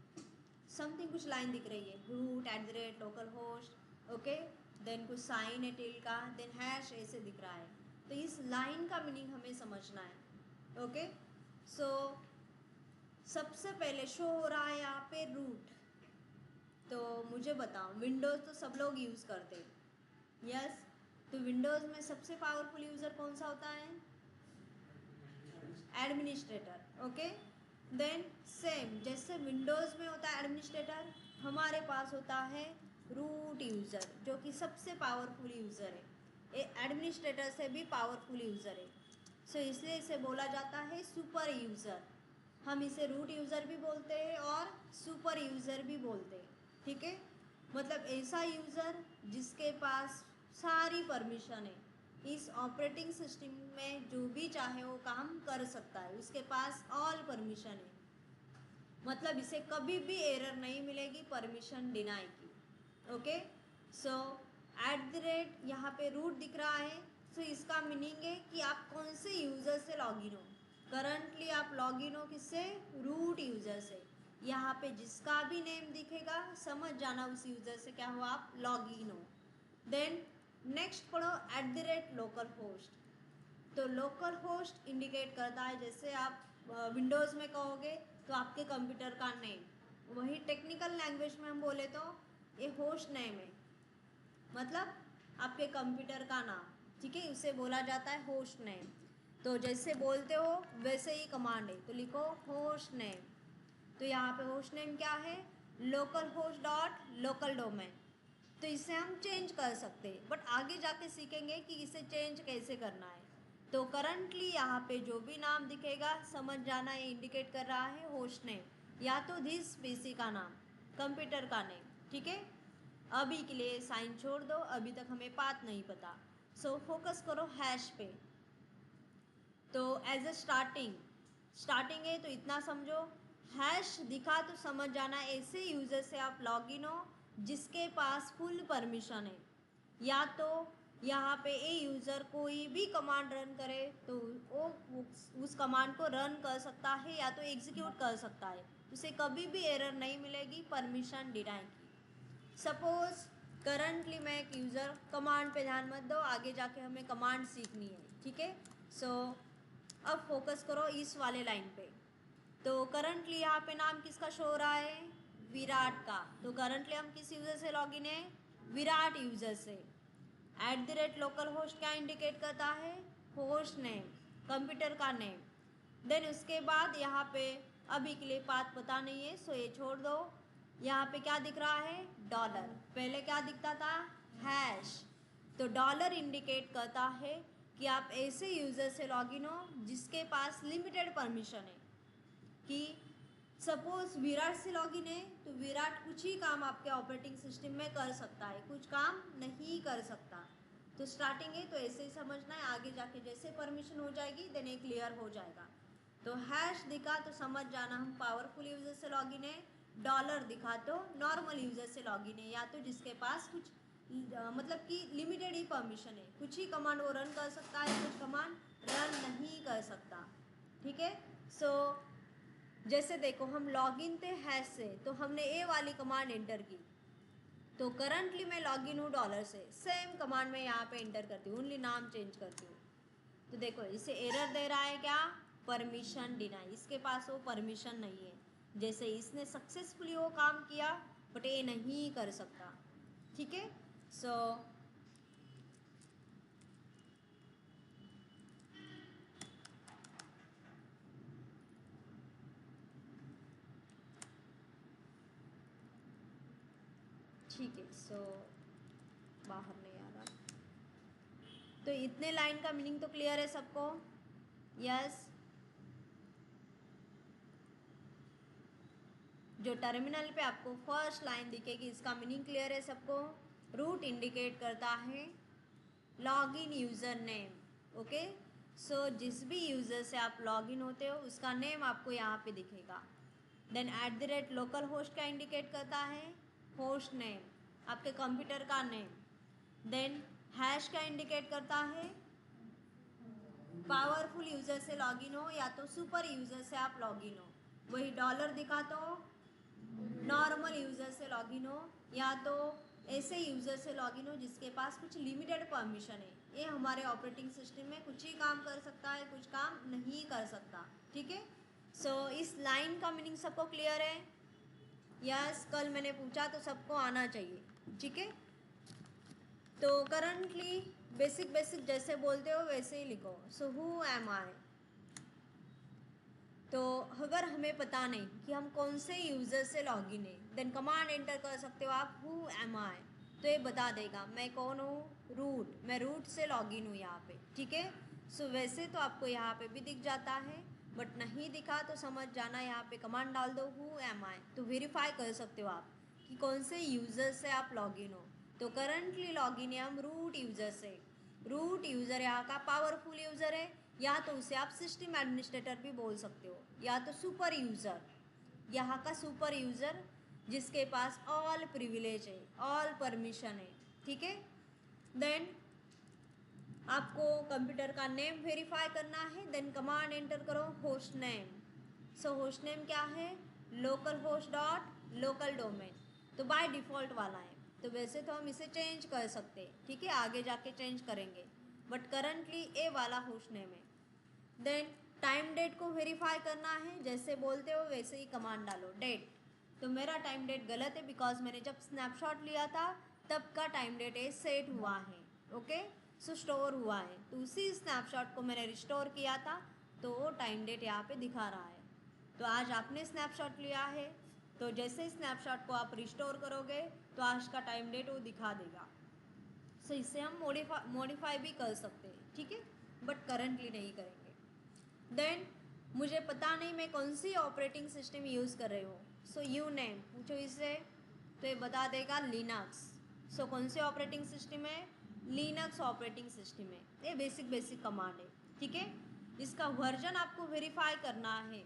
[SPEAKER 1] समथिंग कुछ लाइन दिख रही है, root @ local host, okay. Then कुछ साइन है टिल का, देन हैश ऐसे दिख रहा है। तो इस लाइन का मीनिंग हमें समझना है, ओके। सो सबसे पहले शो हो रहा है यहाँ पे रूट। तो मुझे बताओ, विंडोज़ तो सब लोग यूज़ करते हैं, यस। तो विंडोज़ में सबसे पावरफुल यूज़र कौन सा होता है, एडमिनिस्ट्रेटर, ओके। देन सेम जैसे विंडोज़ में होता है एडमिनिस्ट्रेटर, हमारे पास होता है रूट यूज़र जो कि सबसे पावरफुल यूज़र है, ये एडमिनिस्ट्रेटर से भी पावरफुल यूज़र है। सो इसलिए इसे बोला जाता है सुपर यूज़र। हम इसे रूट यूज़र भी बोलते हैं और सुपर यूज़र भी बोलते हैं, ठीक है। मतलब ऐसा यूज़र जिसके पास सारी परमिशन है, इस ऑपरेटिंग सिस्टम में जो भी चाहे वो काम कर सकता है, उसके पास ऑल परमिशन है। मतलब इसे कभी भी एरर नहीं मिलेगी परमिशन डिनाई की, ओके। सो @ यहाँ पे रूट दिख रहा है, सो इसका मीनिंग है कि आप कौन से यूज़र से लॉगिन हो। करंटली आप लॉगिन हो किससे, रूट यूज़र से। यहाँ पे जिसका भी नेम दिखेगा समझ जाना उस यूज़र से क्या हो, आप लॉगिन हो। देन नेक्स्ट पढ़ो @ लोकल होस्ट। तो लोकल होस्ट इंडिकेट करता है, जैसे आप विंडोज़ में कहोगे तो आपके कंप्यूटर का नेम, वही टेक्निकल लैंग्वेज में हम बोले तो ये होस्ट नेम है, मतलब आपके कंप्यूटर का नाम, ठीक है, उसे बोला जाता है होस्ट नेम। तो जैसे बोलते हो वैसे ही कमांड है, तो लिखो होस्ट नेम। तो यहाँ पे होस्ट नेम क्या है, local host dot local domain. तो इसे हम चेंज कर सकते हैं, बट आगे जाके सीखेंगे कि इसे चेंज कैसे करना है। तो करंटली यहाँ पे जो भी नाम दिखेगा समझ जाना ये इंडिकेट कर रहा है होस्ट नेम, या तो दिस PC का नाम, कंप्यूटर का नेम, ठीक है। अभी के लिए साइन छोड़ दो, अभी तक हमें पाथ नहीं पता। सो फोकस करो हैश पे। तो एज ए स्टार्टिंग है तो इतना समझो, हैश दिखा तो समझ जाना ऐसे यूज़र से आप लॉगिन हो जिसके पास फुल परमिशन है, या तो यहाँ पे ए यूज़र कोई भी कमांड रन करे तो वो उस कमांड को रन कर सकता है या तो एग्जीक्यूट कर सकता है, उसे कभी भी एरर नहीं मिलेगी परमिशन डिनाई की। सपोज करंटली मैं एक यूज़र, कमांड पे ध्यान मत दो, आगे जाके हमें कमांड सीखनी है, ठीक है। सो अब फोकस करो इस वाले लाइन पे। तो करंटली यहाँ पे नाम किसका शो हो रहा है, विराट का। तो करंटली हम किस यूज़र से लॉगिन है, विराट यूज़र से। @ लोकल होस्ट क्या इंडिकेट करता है, होस्ट नेम, कंप्यूटर का नेम। देन उसके बाद यहाँ पे अभी के लिए पाथ पता नहीं है, सो ये छोड़ दो। यहाँ पे क्या दिख रहा है, डॉलर। पहले क्या दिखता था, हैश। तो डॉलर इंडिकेट करता है कि आप ऐसे यूज़र से लॉगिन हो जिसके पास लिमिटेड परमिशन है, कि सपोज विराट से लॉगिन है तो विराट कुछ ही काम आपके ऑपरेटिंग सिस्टम में कर सकता है, कुछ काम नहीं कर सकता। तो स्टार्टिंग है तो ऐसे ही समझना है, आगे जाके जैसे परमिशन हो जाएगी देन ये क्लियर हो जाएगा। तो हैश दिखा तो समझ जाना हम पावरफुल यूजर से लॉगिन है, डॉलर दिखा तो नॉर्मल यूजर से लॉगिन है, या तो जिसके पास कुछ मतलब कि लिमिटेड ही परमिशन है, कुछ ही कमांड वो रन कर सकता है, कुछ कमांड रन नहीं कर सकता। ठीक है, सो जैसे देखो हम लॉगिन थे हैश से, तो हमने ए वाली कमांड एंटर की, तो करंटली मैं लॉगिन हूँ डॉलर से, सेम कमांड मैं यहाँ पे एंटर करती हूँ, ओनली नाम चेंज करती हूँ। तो देखो इसे एरर दे रहा है क्या, परमिशन डिनाई, इसके पास वो परमिशन नहीं है। जैसे इसने सक्सेसफुली वो काम किया बट ये नहीं कर सकता। ठीक है, सो ठीक है, सो बाहर नहीं आ रहा। तो इतने लाइन का मीनिंग तो क्लियर है सबको? यस। जो टर्मिनल पे आपको फर्स्ट लाइन दिखेगी इसका मीनिंग क्लियर है सबको? रूट इंडिकेट करता है लॉगिन यूज़र नेम। ओके, सो जिस भी यूज़र से आप लॉगिन होते हो उसका नेम आपको यहाँ पे दिखेगा। देन @ लोकल होस्ट का इंडिकेट करता है होस्ट नेम, आपके कंप्यूटर का नेम। देन हैश का इंडिकेट करता है पावरफुल यूज़र से लॉगिन हो या तो सुपर यूज़र से आप लॉगिन हो। वही डॉलर दिखा तो नॉर्मल यूज़र से लॉगिन हो या तो ऐसे यूज़र से लॉगिन हो जिसके पास कुछ लिमिटेड परमिशन है। ये हमारे ऑपरेटिंग सिस्टम में कुछ ही काम कर सकता है, कुछ काम नहीं कर सकता। ठीक है, सो इस लाइन का मीनिंग सबको क्लियर है? यस, कल मैंने पूछा तो सबको आना चाहिए। ठीक है, तो करंटली बेसिक जैसे बोलते हो वैसे ही लिखो। सो हु एम आई, तो अगर हमें पता नहीं कि हम कौन से यूज़र से लॉगिन है देन कमांड एंटर कर सकते हो आप हु एम आई, तो ये बता देगा मैं कौन हूँ, रूट, मैं रूट से लॉगिन हूँ यहाँ पे। ठीक है, सो वैसे तो आपको यहाँ पे भी दिख जाता है बट नहीं दिखा तो समझ जाना, यहाँ पे कमांड डाल दो हु एम आई, तो वेरीफाई कर सकते हो आप कि कौन से यूज़र से आप लॉगिन हो। तो करंटली लॉगिन है हम रूट यूज़र से। रूट यूज़र यहाँ का पावरफुल यूज़र है, या तो उसे आप सिस्टम एडमिनिस्ट्रेटर भी बोल सकते हो, या तो सुपर यूज़र, यहाँ का सुपर यूज़र जिसके पास ऑल प्रिविलेज है, ऑल परमिशन है। ठीक है, देन आपको कंप्यूटर का नेम वेरीफाई करना है, देन कमांड एंटर करो होस्ट नेम। सो होस्ट नेम क्या है, local host dot local domain, तो बाय डिफ़ॉल्ट वाला है, तो वैसे तो हम इसे चेंज कर सकते हैं। ठीक है, आगे जाके चेंज करेंगे बट करंटली ए वाला होस्ट नेम है। देन टाइम डेट को वेरीफाई करना है, जैसे बोलते हो वैसे ही कमांड डालो डेट, तो मेरा टाइम डेट गलत है बिकॉज मैंने जब स्नैपशॉट लिया था तब का टाइम डेट ये सेट हुआ है। ओके, सो स्टोर हुआ है, तो उसी स्नैपशॉट को मैंने रिस्टोर किया था तो वो टाइम डेट यहाँ पे दिखा रहा है। तो आज आपने स्नैपशॉट लिया है तो जैसे स्नैपशॉट को आप रिस्टोर करोगे तो आज का टाइम डेट वो दिखा देगा। सो इससे हम मॉडिफाई भी कर सकते हैं। ठीक है, बट करंटली नहीं करेंगे। देन मुझे पता नहीं मैं कौन सी ऑपरेटिंग सिस्टम यूज़ कर रही हूँ, सो यू नेम पूछो इससे तो ये बता देगा लिनक्स। सो कौन से ऑपरेटिंग सिस्टम है, लिनक्स ऑपरेटिंग सिस्टम है। ये बेसिक कमांड है। ठीक है, इसका वर्जन आपको वेरीफाई करना है,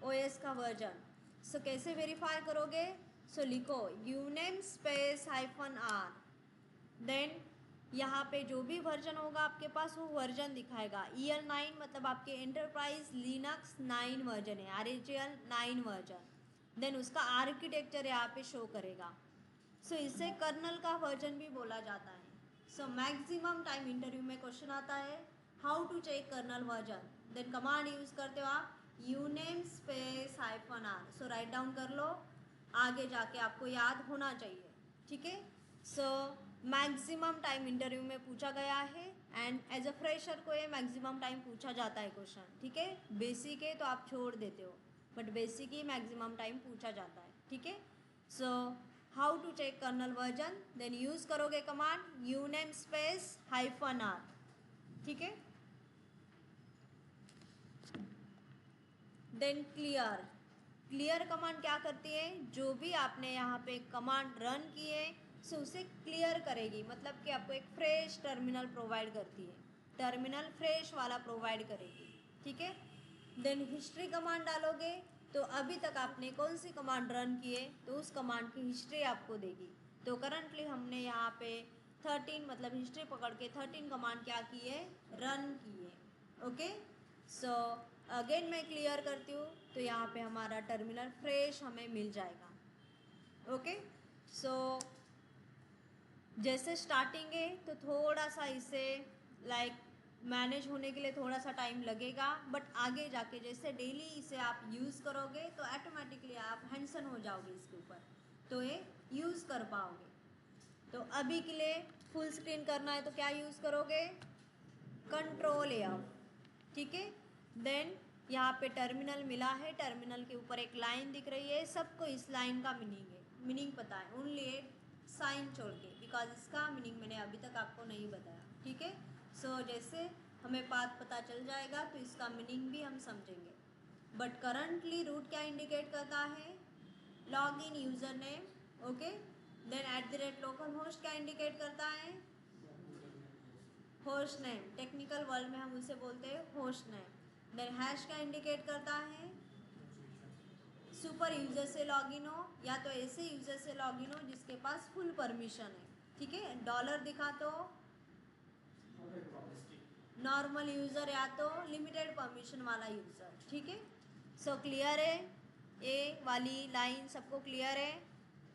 [SPEAKER 1] ओएस का वर्जन। सो कैसे वेरीफाई करोगे, सो लिखो यूनेम स्पेस -r, देन यहाँ पे जो भी वर्जन होगा आपके पास वो वर्जन दिखाएगा। EL9 मतलब आपके एंटरप्राइज लिनक्स 9 वर्जन है, RHEL 9 वर्जन, देन उसका आर्किटेक्चर यहाँ पे शो करेगा। सो इसे कर्नल का वर्जन भी बोला जाता है। सो मैक्सिमम टाइम इंटरव्यू में क्वेश्चन आता है how to check kernel version, then command use करते हो आप uname space -r। So write down कर लो, आगे जाके आपको याद होना चाहिए। ठीक है, सो मैक्सिमम टाइम इंटरव्यू में पूछा गया है एंड एज अ फ्रेशर को ये मैक्सिमम टाइम पूछा जाता है क्वेश्चन। ठीक है, बेसिक है तो आप छोड़ देते हो बट बेसिक ही मैक्सिमम टाइम पूछा जाता है। ठीक है, so how to check kernel version, then use करोगे कमांड यूनेम स्पेस -r। ठीक है, देन क्लियर, क्लियर कमांड क्या करती है, जो भी आपने यहाँ पे कमांड रन की है सो उसे क्लियर करेगी, मतलब कि आपको एक फ्रेश टर्मिनल प्रोवाइड करती है, टर्मिनल फ्रेश वाला प्रोवाइड करेगी, ठीक है। देन हिस्ट्री कमांड डालोगे तो अभी तक आपने कौन सी कमांड रन की है तो उस कमांड की हिस्ट्री आपको देगी। तो करंटली हमने यहाँ पे 13 मतलब हिस्ट्री पकड़ के 13 कमांड क्या की है, रन की है। ओके, सो अगेन मैं क्लियर करती हूँ तो यहाँ पे हमारा टर्मिनल फ्रेश हमें मिल जाएगा। ओके, सो जैसे स्टार्टिंग है तो थोड़ा सा इसे लाइक मैनेज होने के लिए थोड़ा सा टाइम लगेगा, बट आगे जाके जैसे डेली इसे आप यूज़ करोगे तो ऑटोमेटिकली आप हैंडसन हो जाओगे इसके ऊपर, तो ये यूज़ कर पाओगे। तो अभी के लिए फुल स्क्रीन करना है तो क्या यूज़ करोगे, कंट्रोल एफ, ठीक है। देन यहाँ पे टर्मिनल मिला है, टर्मिनल के ऊपर एक लाइन दिख रही है, सबको इस लाइन का मीनिंग पता है, ओनली साइन छोड़ के, बिकॉज इसका मीनिंग मैंने अभी तक आपको नहीं बताया, ठीक है। सो जैसे हमें पाथ पता चल जाएगा तो इसका मीनिंग भी हम समझेंगे। बट करंटली रूट क्या इंडिकेट करता है, log in user name, okay. Then @ local host क्या इंडिकेट करता है, होस्ट नेम, टेक्निकल वर्ल्ड में हम उसे बोलते हैं होस्ट नेम। देन हैश क्या इंडिकेट करता है, सुपर यूज़र से लॉगिन हो या तो ऐसे यूज़र से लॉगिन हो जिसके पास फुल परमिशन है, ठीक है। डॉलर दिखा तो नॉर्मल यूज़र या तो लिमिटेड परमिशन वाला यूज़र, ठीक है। सो क्लियर है, ए वाली लाइन सबको क्लियर है,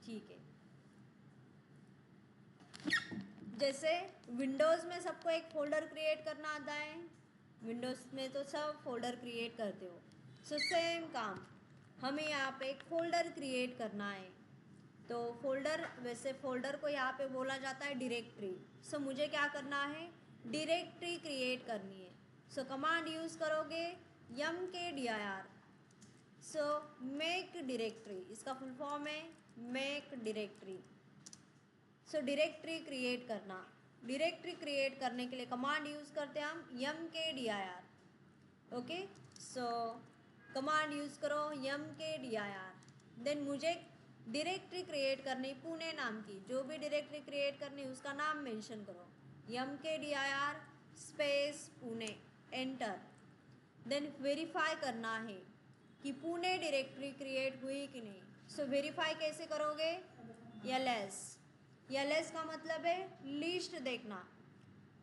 [SPEAKER 1] ठीक है। जैसे विंडोज़ में सबको एक फ़ोल्डर क्रिएट करना आता है, विंडोज़ में तो सब फोल्डर क्रिएट करते हो, सो सेम काम हमें यहाँ पे एक फ़ोल्डर क्रिएट करना है। तो फोल्डर, वैसे फ़ोल्डर को यहाँ पे बोला जाता है डायरेक्टरी। सो मुझे क्या करना है, डायरेक्टरी क्रिएट करनी है। सो कमांड यूज़ करोगे mkdir, सो मेक डायरेक्टरी, इसका फुल फॉर्म है मेक डायरेक्टरी। सो डायरेक्टरी क्रिएट करना, डायरेक्टरी क्रिएट करने के लिए कमांड यूज़ करते हैं हम mkdir, ओके। सो कमांड यूज़ करो mkdir। देन मुझे डायरेक्टरी क्रिएट करनी पुणे नाम की, जो भी डायरेक्टरी क्रिएट करनी उसका नाम मेंशन करो, mkdir space Pune, enter. Then verify करना है कि पुणे डायरेक्टरी क्रिएट हुई कि नहीं। सो वेरीफाई कैसे करोगे, ls का मतलब है लिस्ट देखना।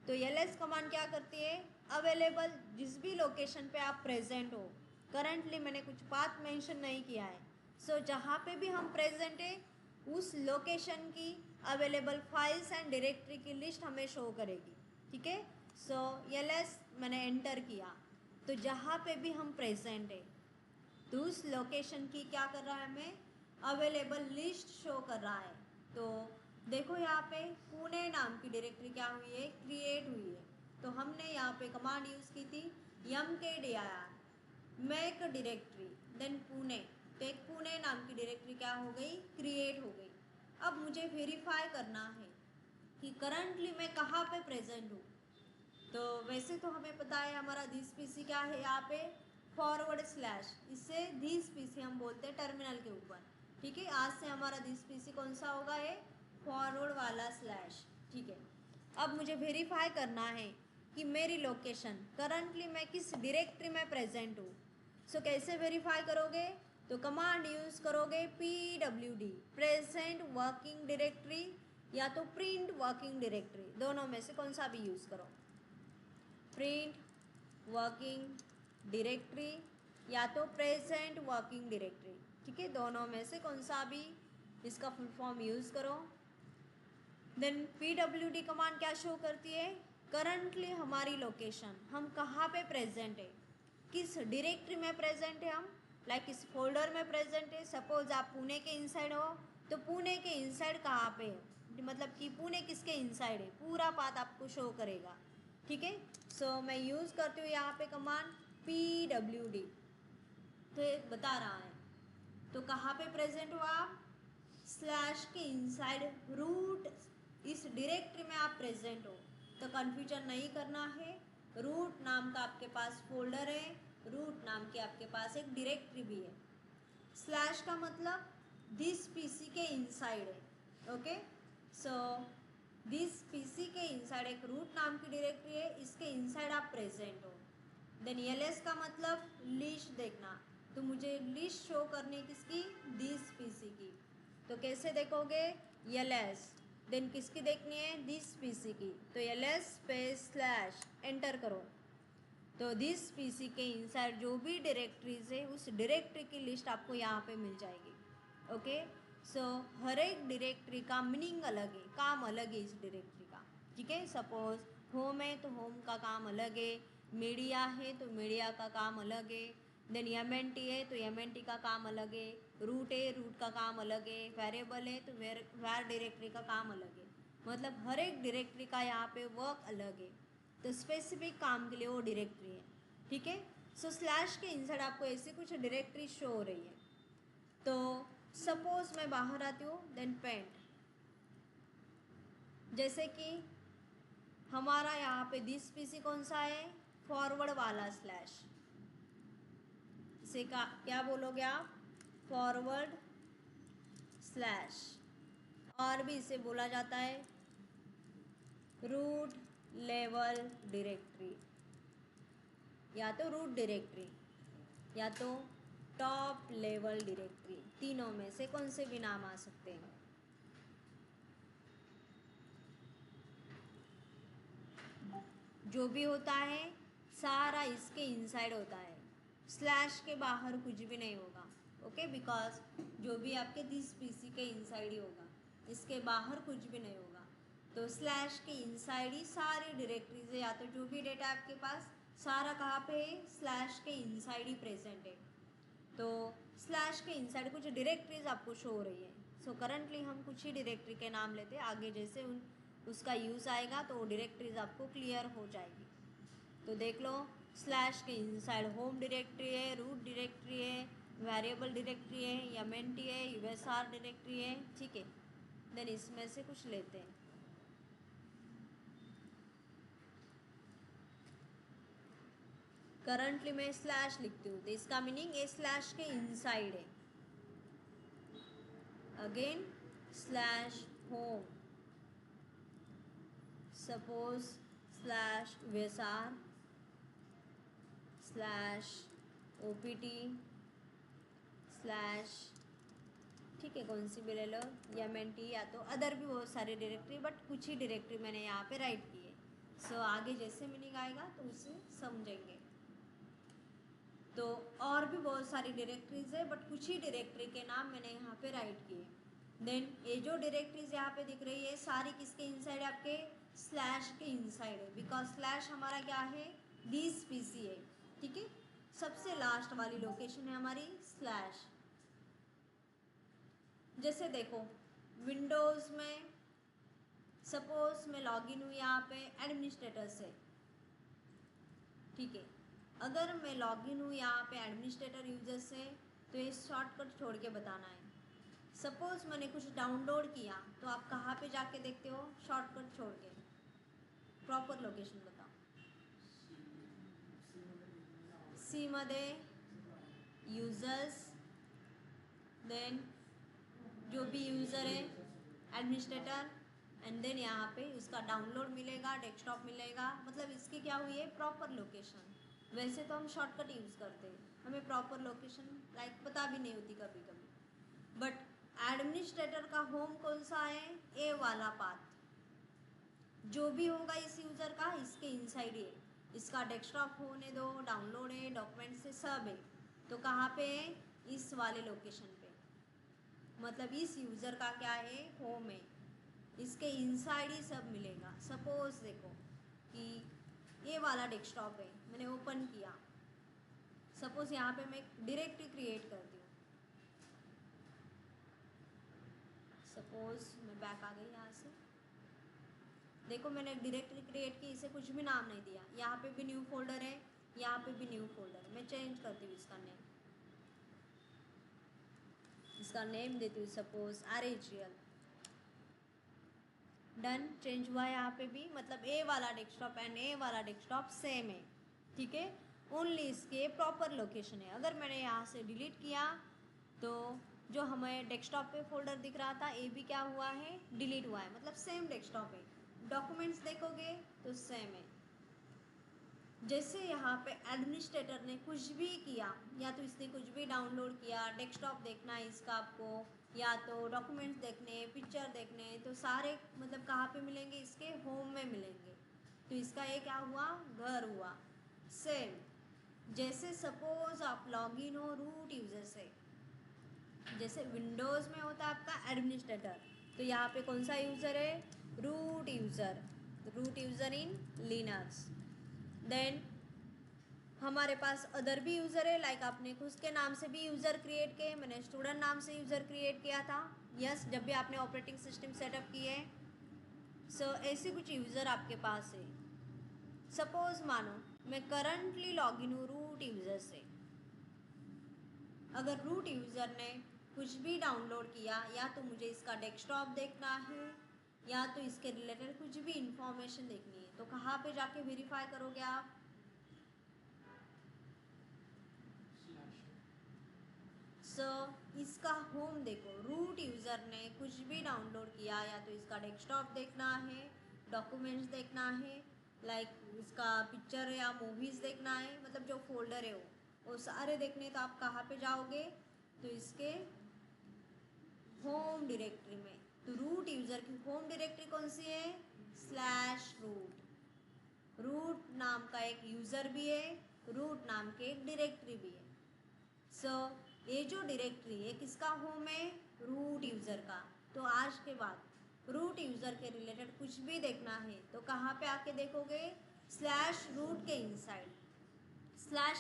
[SPEAKER 1] तो ls कमांड क्या करती है, अवेलेबल जिस भी लोकेशन पे आप प्रेजेंट हो, करंटली मैंने कुछ पाथ मेंशन नहीं किया है, सो जहाँ पे भी हम प्रेजेंट है उस लोकेशन की अवेलेबल फाइल्स एंड डायरेक्टरी की लिस्ट हमें शो करेगी, ठीक है। सो ls मैंने एंटर किया, तो जहाँ पे भी हम प्रेजेंट है तो उस लोकेशन की क्या कर रहा है, हमें अवेलेबल लिस्ट शो कर रहा है। तो देखो यहाँ पे पुणे नाम की डायरेक्टरी क्या हुई है, क्रिएट हुई है। तो हमने यहाँ पे कमांड यूज़ की थी mkdir make directory, then Pune, तो एक पुणे नाम की डायरेक्टरी क्या हो गई, क्रिएट हो गई। अब मुझे वेरीफाई करना है कि करंटली मैं कहाँ पे प्रेजेंट हूँ। तो वैसे तो हमें पता है हमारा दिस पीसी क्या है, यहाँ पे /, इससे दिस पीसी हम बोलते हैं टर्मिनल के ऊपर, ठीक है। आज से हमारा दिस पीसी कौन सा होगा, ये फॉरवर्ड वाला /, ठीक है। अब मुझे वेरीफाई करना है कि मेरी लोकेशन करंटली मैं किस डायरेक्टरी में प्रेजेंट हूँ। सो कैसे वेरीफाई करोगे, तो कमांड यूज़ करोगे pwd प्रेजेंट वर्किंग डायरेक्टरी या तो प्रिंट वर्किंग डायरेक्टरी, दोनों में से कौन सा भी यूज़ करो, प्रिंट वर्किंग डायरेक्टरी या तो प्रेजेंट वर्किंग डायरेक्टरी, ठीक है। दोनों में से कौन सा भी इसका फुल फॉर्म यूज़ करो। देन pwd कमांड क्या शो करती है, करंटली हमारी लोकेशन, हम कहाँ पे प्रेजेंट है, किस डायरेक्टरी में प्रेजेंट है, हम लाइक किस फोल्डर में प्रेजेंट है। सपोज आप पुणे के इनसाइड हो तो पुणे के इनसाइड कहाँ पे है, मतलब कि पुणे किसके इनसाइड है, पूरा पाथ आपको शो करेगा, ठीक है। सो मैं यूज़ करती हूँ यहाँ पे कमांड pwd, तो ये बता रहा है। तो कहाँ पे प्रेजेंट हो आप, / के इनसाइड रूट, इस डायरेक्टरी में आप प्रेजेंट हो। तो कन्फ्यूजन नहीं करना है, रूट नाम का आपके पास फोल्डर है, रूट नाम की आपके पास एक डायरेक्टरी भी है, स्लैश का मतलब दिस पीसी के इनसाइड है। ओके, सो दिस पीसी के इनसाइड एक रूट नाम की डायरेक्टरी है, इसके इनसाइड आप प्रेजेंट हो। देन एलएस का मतलब लिस्ट देखना, तो मुझे लिस्ट शो करनी है किसकी, दिस पीसी की। तो कैसे देखोगे, एलएस, देन किसकी देखनी है, दिस पीसी की, तो एलएस स्पेस स्लैश एंटर करो। तो दिस पीसी के इनसाइड जो भी डायरेक्टरीज है उस डायरेक्टरी की लिस्ट आपको यहाँ पे मिल जाएगी। ओके, सो हर एक डायरेक्टरी का मीनिंग अलग है, काम अलग है इस डायरेक्टरी का। ठीक है, सपोज होम है तो होम का काम अलग है, मीडिया है तो मीडिया का काम अलग है, देन एमएनटी है तो एमएनटी का काम अलग है, रूट है रूट का काम अलग है, वेरिएबल है तो वेर डायरेक्टरी का काम अलग है। मतलब हर एक डायरेक्टरी का यहाँ पे वर्क अलग है, तो स्पेसिफिक काम के लिए वो डायरेक्टरी है। ठीक है, सो स्लैश के इनसाइड आपको ऐसे कुछ डायरेक्टरी शो हो रही है। तो सपोज मैं बाहर आती हूँ, देन पेंट, जैसे कि हमारा यहाँ पे दिस पीसी कौन सा है, फॉरवर्ड वाला स्लैश, इसे का क्या बोलोगे आप, फॉरवर्ड स्लैश, और भी इसे बोला जाता है रूट लेवल डायरेक्टरी, या तो रूट डायरेक्टरी या तो टॉप लेवल डायरेक्टरी, तीनों में से कौन से भी नाम आ सकते हैं। जो भी होता है सारा इसके इनसाइड होता है, स्लैश के बाहर कुछ भी नहीं होगा। ओके, बिकॉज जो भी आपके दिस पीसी के इनसाइड ही होगा, इसके बाहर कुछ भी नहीं होगा। तो स्लैश के इनसाइड ही सारी डायरेक्टरीज है, या तो जो भी डेटा आपके पास सारा कहाँ पे है, स्लैश के इनसाइड ही प्रेजेंट है। तो स्लैश के इनसाइड कुछ डायरेक्टरीज आपको शो हो रही है। सो करंटली हम कुछ ही डायरेक्टरी के नाम लेते हैं, आगे जैसे उसका यूज़ आएगा तो वो डायरेक्टरीज आपको क्लियर हो जाएगी। तो देख लो, स्लैश के इनसाइड होम डायरेक्टरी है, रूट डायरेक्टरी है, वेरिएबल डायरेक्टरी है, एमएनटी है, यूएसआर डायरेक्टरी है। ठीक है, देन इसमें से कुछ लेते हैं। करंटली मैं स्लैश लिखती हूँ, तो इसका मीनिंग ए स्लैश के इनसाइड है। Again slash home, suppose slash USR slash OPT slash, ठीक है कौन सी भी ले लो, एमएनटी, या तो अदर भी बहुत सारे डायरेक्टरी, बट कुछ ही डायरेक्टरी मैंने यहाँ पे राइट की है। सो आगे जैसे मीनिंग आएगा तो उसे समझेंगे। तो और भी बहुत सारी डायरेक्टरीज है, बट कुछ ही डायरेक्टरी के नाम मैंने यहाँ पे राइट किए। देन ये जो डायरेक्टरीज यहाँ पे दिख रही है सारी किसके इनसाइड है, आपके स्लैश के इनसाइड है, बिकॉज स्लैश हमारा क्या है, दिस पीसी है। ठीक है, सबसे लास्ट वाली लोकेशन है हमारी स्लैश। जैसे देखो विंडोज़ में सपोज मैं लॉगिन हूँ यहाँ पे एडमिनिस्ट्रेटर से। ठीक है, अगर मैं लॉगिन हूँ यहाँ पे एडमिनिस्ट्रेटर यूजर से, तो ये शॉर्टकट छोड़ के बताना है। सपोज मैंने कुछ डाउनलोड किया, तो आप कहाँ पे जाके देखते हो, शॉर्टकट छोड़ के, प्रॉपर लोकेशन बताओ। सी मध्ये यूजर्स, देन जो भी यूज़र है एडमिनिस्ट्रेटर, एंड देन यहाँ पे उसका डाउनलोड मिलेगा, डेस्कटॉप मिलेगा, मतलब इसकी क्या हुई है, प्रॉपर लोकेशन। वैसे तो हम शॉर्टकट यूज़ करते हैं, हमें प्रॉपर लोकेशन लाइक पता भी नहीं होती कभी कभी, बट एडमिनिस्ट्रेटर का होम कौन सा है, ए वाला पाथ, जो भी होगा इस यूज़र का इसके इनसाइड है, इसका डेस्कटॉप होने दो, डाउनलोड है, डॉक्यूमेंट्स है, सब है, तो कहाँ पे है, इस वाले लोकेशन पे, मतलब इस यूज़र का क्या है, होम है, इसके इनसाइड ही सब मिलेगा। सपोज देखो कि ये वाला डेस्कटॉप है, मैंने ओपन किया, सपोज यहाँ पे मैं डायरेक्टरी क्रिएट करती हूँ, सपोज मैं बैक आ गई यहाँ से, देखो मैंने एक डायरेक्टरी क्रिएट की, इसे कुछ भी नाम नहीं दिया, यहाँ पे भी न्यू फोल्डर है, यहाँ पे भी न्यू फोल्डर है, मैं चेंज करती हूँ इसका नेम, इसका नेम देती हूँ सपोज RHL। डन, चेंज हुआ है यहाँ पे भी, मतलब ए वाला डेस्कटॉप एंड ए वाला डेस्कटॉप सेम है। ठीक है, ओनली इसके प्रॉपर लोकेशन है। अगर मैंने यहाँ से डिलीट किया तो जो हमें डेस्कटॉप पे फोल्डर दिख रहा था ये भी क्या हुआ है, डिलीट हुआ है, मतलब सेम डेस्कटॉप है। डॉक्यूमेंट्स देखोगे तो सेम है। जैसे यहाँ पे एडमिनिस्ट्रेटर ने कुछ भी किया, या तो इसने कुछ भी डाउनलोड किया, डेस्कटॉप देखना है इसका आपको, या तो डॉक्यूमेंट्स देखने, पिक्चर देखने, तो सारे मतलब कहाँ पे मिलेंगे, इसके होम में मिलेंगे। तो इसका ये क्या हुआ, घर हुआ। सेम जैसे सपोज आप लॉगिन हो रूट यूज़र से, जैसे विंडोज़ में होता है आपका एडमिनिस्ट्रेटर, तो यहाँ पे कौन सा यूज़र है, root user in Linux. Then हमारे पास अदर भी यूज़र है, लाइक आपने खुद के नाम से भी यूज़र क्रिएट किए, मैंने स्टूडेंट नाम से यूज़र क्रिएट किया था। यस, जब भी आपने ऑपरेटिंग सिस्टम सेटअप किए। सो ऐसे कुछ यूज़र आपके पास है। सपोज मानो मैं करंटली लॉगिन हूँ रूट यूज़र से। अगर रूट यूज़र ने कुछ भी डाउनलोड किया, या तो मुझे इसका डेस्कटॉप देखना है, या तो इसके रिलेटेड कुछ भी इंफॉर्मेशन देखनी है, तो कहाँ पे जाके वेरीफाई करोगे आप, इसका होम देखो। रूट यूज़र ने कुछ भी डाउनलोड किया, या तो इसका डेस्कटॉप देखना है, डॉक्यूमेंट्स देखना है, लाइक इसका पिक्चर या मूवीज़ देखना है, मतलब जो फोल्डर है वो सारे देखने, तो आप कहाँ पे जाओगे, तो इसके होम डायरेक्टरी में। तो रूट यूज़र की होम डायरेक्टरी कौन सी है, /रूट। रूट नाम का एक यूज़र भी है, रूट नाम के एक डायरेक्टरी भी है। ये जो डायरेक्टरी है किसका होम है, रूट यूज़र का। तो आज के बाद रूट यूज़र के रिलेटेड कुछ भी देखना है तो कहाँ पे आके देखोगे, /रूट के इनसाइड।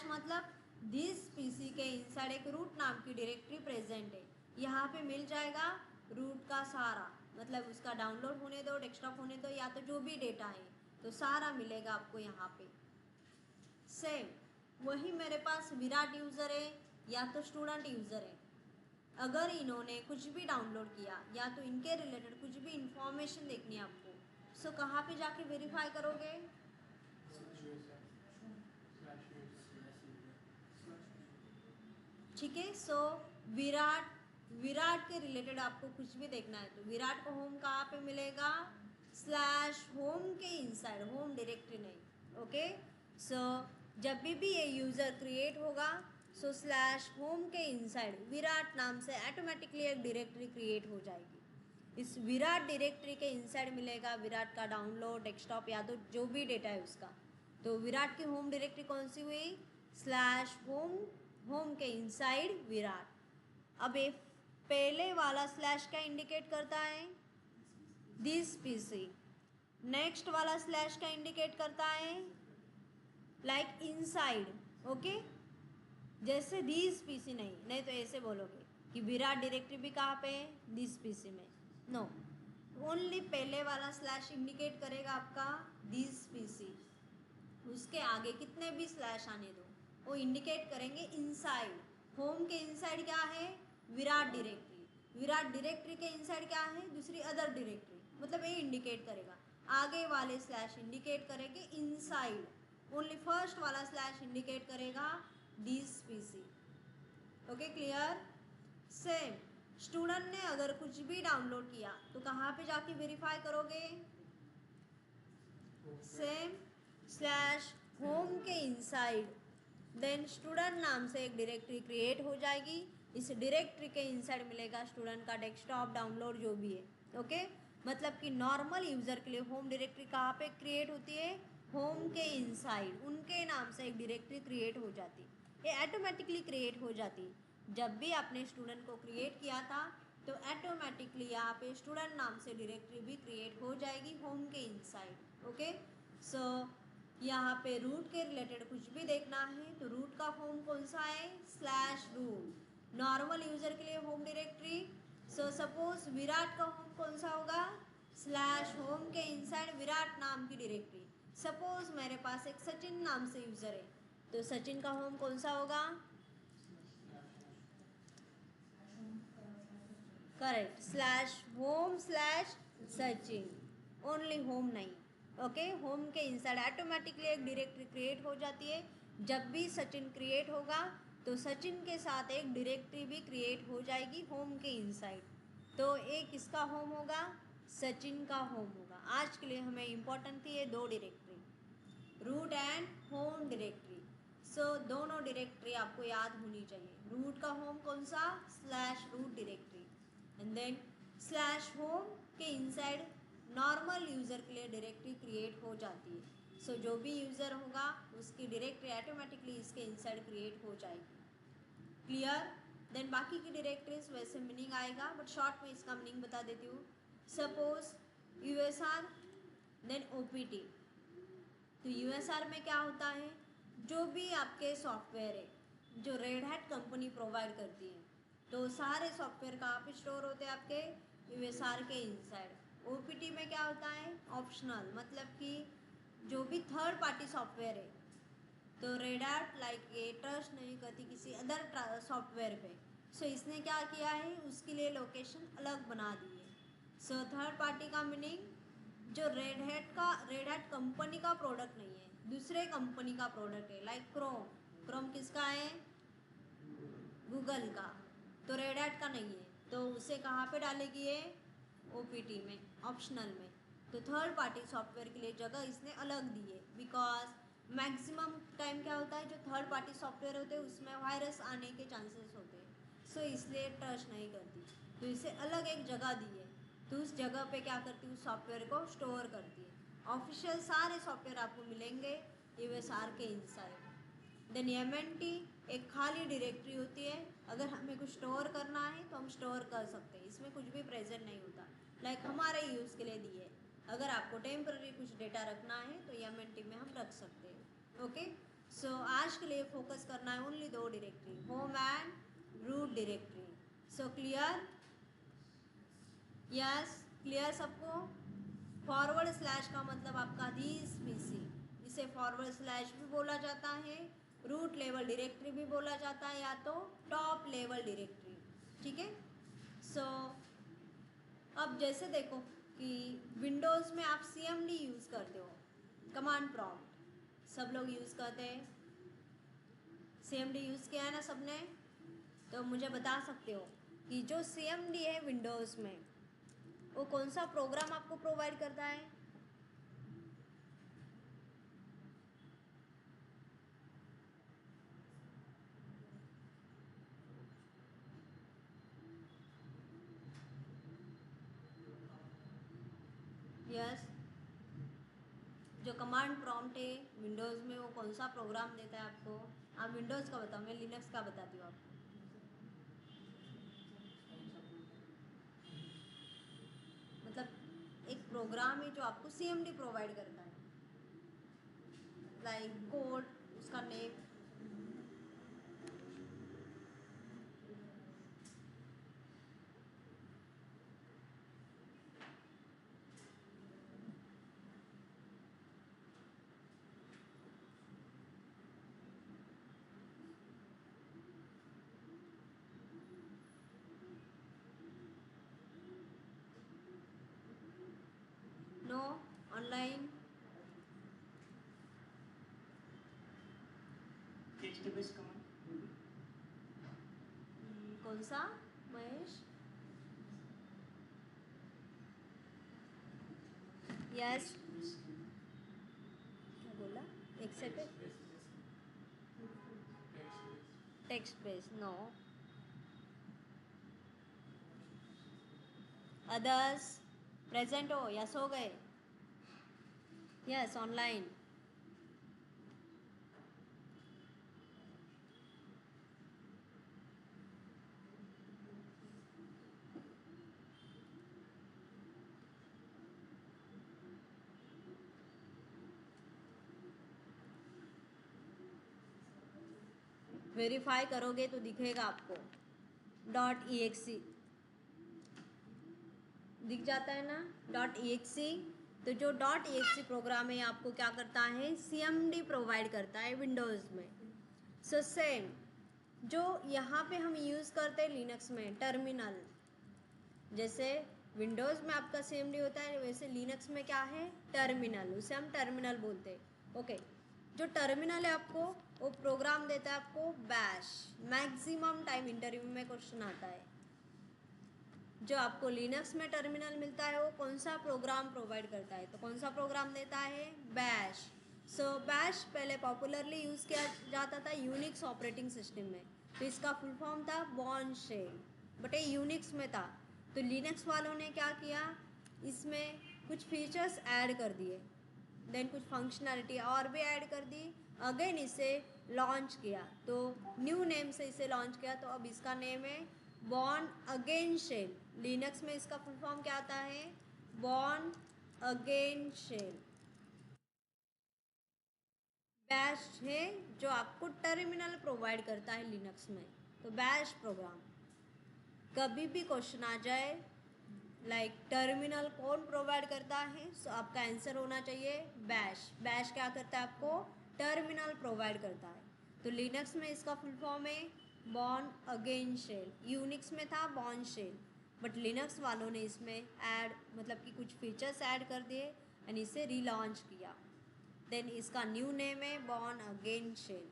[SPEAKER 1] / मतलब दिस पीसी के इनसाइड एक रूट नाम की डायरेक्टरी प्रेजेंट है, यहाँ पे मिल जाएगा रूट का सारा, मतलब उसका डाउनलोड होने दो, डेस्कटॉप होने दो, या तो जो भी डेटा है तो सारा मिलेगा आपको यहाँ पे। सेम वही मेरे पास विराट यूज़र है या तो स्टूडेंट यूज़र है। अगर इन्होंने कुछ भी डाउनलोड किया, या तो इनके रिलेटेड कुछ भी इंफॉर्मेशन देखनी है आपको, सो कहाँ पे जाके वेरीफाई करोगे, ठीक है। सो विराट के रिलेटेड आपको कुछ भी देखना है तो विराट को होम कहाँ पे मिलेगा, /होम के इनसाइड, होम डायरेक्टरी नहीं। ओके, सो जब भी ये यूज़र क्रिएट होगा, सो /होम के इनसाइड विराट नाम से ऑटोमेटिकली एक डायरेक्टरी क्रिएट हो जाएगी। इस विराट डायरेक्टरी के इनसाइड मिलेगा विराट का डाउनलोड, डेस्कटॉप, या तो जो भी डेटा है उसका। तो विराट की होम डायरेक्टरी कौन सी हुई, /होम के इनसाइड विराट। अब ये पहले वाला / क्या इंडिकेट करता है, दिस पीसी। नेक्स्ट वाला / क्या इंडिकेट करता है, लाइक इनसाइड। ओके, जैसे दिस पीसी नहीं तो ऐसे बोलोगे कि विराट डायरेक्टरी भी कहाँ पे है, दिस पीसी में। नो, ओनली पहले वाला / इंडिकेट करेगा आपका दिस पीसी। उसके आगे कितने भी / आने दो, वो इंडिकेट करेंगे इनसाइड। होम के इनसाइड क्या है, विराट डायरेक्टरी। विराट डायरेक्टरी के इनसाइड क्या है, दूसरी अदर डायरेक्टरी, मतलब ये इंडिकेट करेगा। आगे वाले / इंडिकेट करेंगे इनसाइड, ओनली फर्स्ट वाला / इंडिकेट करेगा this PC. Okay, clear. Same student ने अगर कुछ भी डाउनलोड किया तो कहाँ पे जाके वेरीफाई करोगे, सेम /होम के इनसाइड। देन स्टूडेंट नाम से एक डायरेक्टरी क्रिएट हो जाएगी, इस डायरेक्टरी के इनसाइड मिलेगा स्टूडेंट का डेस्कटॉप, डाउनलोड जो भी है। ओके, मतलब कि नॉर्मल यूज़र के लिए होम डायरेक्टरी कहाँ पे क्रिएट होती है, होम के इनसाइड उनके नाम से एक डायरेक्टरी क्रिएट हो जाती, ये ऑटोमेटिकली क्रिएट हो जाती। जब भी आपने स्टूडेंट को क्रिएट किया था तो ऑटोमेटिकली यहाँ पे स्टूडेंट नाम से डायरेक्टरी भी क्रिएट हो जाएगी होम के इनसाइड। ओके, सो यहाँ पे रूट के रिलेटेड कुछ भी देखना है तो रूट का होम कौन सा है, /रूट। नॉर्मल यूज़र के लिए home directory. So suppose Virat का होम कौन सा होगा, /होम के इनसाइड विराट नाम की डायरेक्टरी। सपोज मेरे पास एक सचिन नाम से यूज़र है तो सचिन का होम कौन सा होगा, करेक्ट, /होम/सचिन, ओनली होम नहीं। ओके, होम के इनसाइड ऑटोमेटिकली एक डायरेक्टरी क्रिएट हो जाती है। जब भी सचिन क्रिएट होगा तो सचिन के साथ एक डायरेक्टरी भी क्रिएट हो जाएगी होम के इनसाइड। तो एक किसका होम होगा, सचिन का होम होगा। आज के लिए हमें इम्पोर्टेंट थी ये दो directory, root and home directory. So दोनों डायरेक्टरी आपको याद होनी चाहिए। रूट का होम कौन सा, slash root directory, and then slash home के इनसाइड नॉर्मल यूज़र के लिए डायरेक्टरी क्रिएट हो जाती है। सो जो भी यूज़र होगा उसकी डायरेक्टरी ऑटोमेटिकली इसके इनसाइड क्रिएट हो जाएगी। क्लियर। देन बाकी की डायरेक्टरीज वैसे मीनिंग आएगा, बट शॉर्ट में इसका मीनिंग बता देती हूँ। Suppose USR then OPT. तो यूएसआर में क्या होता है, जो भी आपके सॉफ्टवेयर है जो रेड हैट कंपनी प्रोवाइड करती है, तो सारे सॉफ्टवेयर कहाँ पे स्टोर होते हैं, आपके यूएसआर के इनसाइड। ओपीटी में क्या होता है, ऑप्शनल, मतलब कि जो भी थर्ड पार्टी सॉफ्टवेयर है, तो रेड हैट लाइक ये ट्रस्ट नहीं करती किसी अदर सॉफ्टवेयर पे। सो इसने क्या किया है, उसके लिए लोकेशन अलग बना दी है। सो थर्ड पार्टी का मीनिंग जो रेड हैट कंपनी का प्रोडक्ट नहीं है, दूसरे कंपनी का प्रोडक्ट है। लाइक क्रोम किसका है, गूगल का, तो रेड हैट का नहीं है, तो उसे कहाँ पे डालेगी ये, ओपीटी में, ऑप्शनल में। तो थर्ड पार्टी सॉफ्टवेयर के लिए जगह इसने अलग दी है, बिकॉज मैक्सिमम टाइम क्या होता है, जो थर्ड पार्टी सॉफ्टवेयर होते हैं उसमें वायरस आने के चांसेस होते हैं। सो इसलिए ट्रस्ट नहीं करती, तो इसे अलग एक जगह दी है। तो उस जगह पे क्या करती है, उस सॉफ्टवेयर को स्टोर करती है। ऑफिशियल सारे सॉफ्टवेयर आपको मिलेंगे यूएसआर के इनसाइड। देन एमएनटी एक खाली डायरेक्टरी होती है, अगर हमें कुछ स्टोर करना है तो हम स्टोर कर सकते हैं, इसमें कुछ भी प्रेजेंट नहीं होता। लाइक हमारे यूज़ के लिए दी है, अगर आपको टेम्पररी कुछ डेटा रखना है तो एमएनटी में हम रख सकते हैं। ओके। सो आज के लिए फोकस करना है ओनली दो directory, home and root directory. So clear, yes clear सबको। फॉरवर्ड स्लैश का मतलब आपका दिस पीसी, इसे फॉरवर्ड स्लैश भी बोला जाता है, रूट लेवल डायरेक्टरी भी बोला जाता है, या तो टॉप लेवल डायरेक्टरी। ठीक है। सो अब जैसे देखो कि विंडोज़ में आप CMD यूज़ करते हो, कमांड प्रॉम्प्ट सब लोग यूज़ करते हैं, CMD यूज़ किया है ना सबने। तो मुझे बता सकते हो कि जो CMD है विंडोज़ में, वो कौन सा प्रोग्राम आपको प्रोवाइड करता है, यस जो कमांड प्रॉम्प्ट है विंडोज़ में, वो कौन सा प्रोग्राम देता है आपको। आप विंडोज़ का बताओ, मैं लिनक्स का बताती हूँ आपको। मतलब एक प्रोग्राम है जो आपको CMD प्रोवाइड करता है, लाइक कोड, उसका name. No online,
[SPEAKER 3] HTTPS command
[SPEAKER 1] कौन सा महेश, यस क्या बोला, एक second, text base, no. Others present हो या सो गए, यस ऑनलाइन। वेरीफाई करोगे तो दिखेगा आपको .exe दिख जाता है ना, .exe। तो जो .exe प्रोग्राम है आपको क्या करता है, CMD प्रोवाइड करता है विंडोज़ में। सो सेम जो यहाँ पे हम यूज़ करते हैं लिनक्स में टर्मिनल, जैसे विंडोज़ में आपका CMD होता है, वैसे लिनक्स में क्या है, टर्मिनल, उसे हम टर्मिनल बोलते हैं। ओके। जो टर्मिनल है आपको वो प्रोग्राम देता है आपको बैश। मैक्सिमम टाइम इंटरव्यू में क्वेश्चन आता है। जो आपको लिनक्स में टर्मिनल मिलता है वो कौन सा प्रोग्राम प्रोवाइड करता है, तो कौन सा प्रोग्राम देता है, बैश। सो बैश पहले पॉपुलरली यूज़ किया जाता था यूनिक्स ऑपरेटिंग सिस्टम में, तो इसका फुल फॉर्म था बॉर्न शेल, बट ये यूनिक्स में था। तो लिनक्स वालों ने क्या किया, इसमें कुछ फीचर्स ऐड कर दिए, देन कुछ फंक्शनैलिटी और भी ऐड कर दी, अगेन इसे लॉन्च किया, तो न्यू नेम से इसे लॉन्च किया। तो अब इसका नेम है बॉर्न अगेन शेल। लिनक्स में इसका फुल फॉर्म क्या आता है, बॉर्न अगेन शेल। बैश है जो आपको टर्मिनल प्रोवाइड करता है लिनक्स में, तो बैश प्रोग्राम। कभी भी क्वेश्चन आ जाए लाइक टर्मिनल कौन प्रोवाइड करता है, सो आपका आंसर होना चाहिए बैश। बैश क्या करता है, आपको टर्मिनल प्रोवाइड करता है। तो लिनक्स में इसका फुल फॉर्म है बॉर्न अगेन शेल। यूनिक्स में था बॉर्न शेल, बट लिनक्स वालों ने इसमें ऐड मतलब कि कुछ फीचर्स ऐड कर दिए एंड इसे रीलॉन्च किया, देन इसका न्यू नेम है बॉर्न अगेन शेल।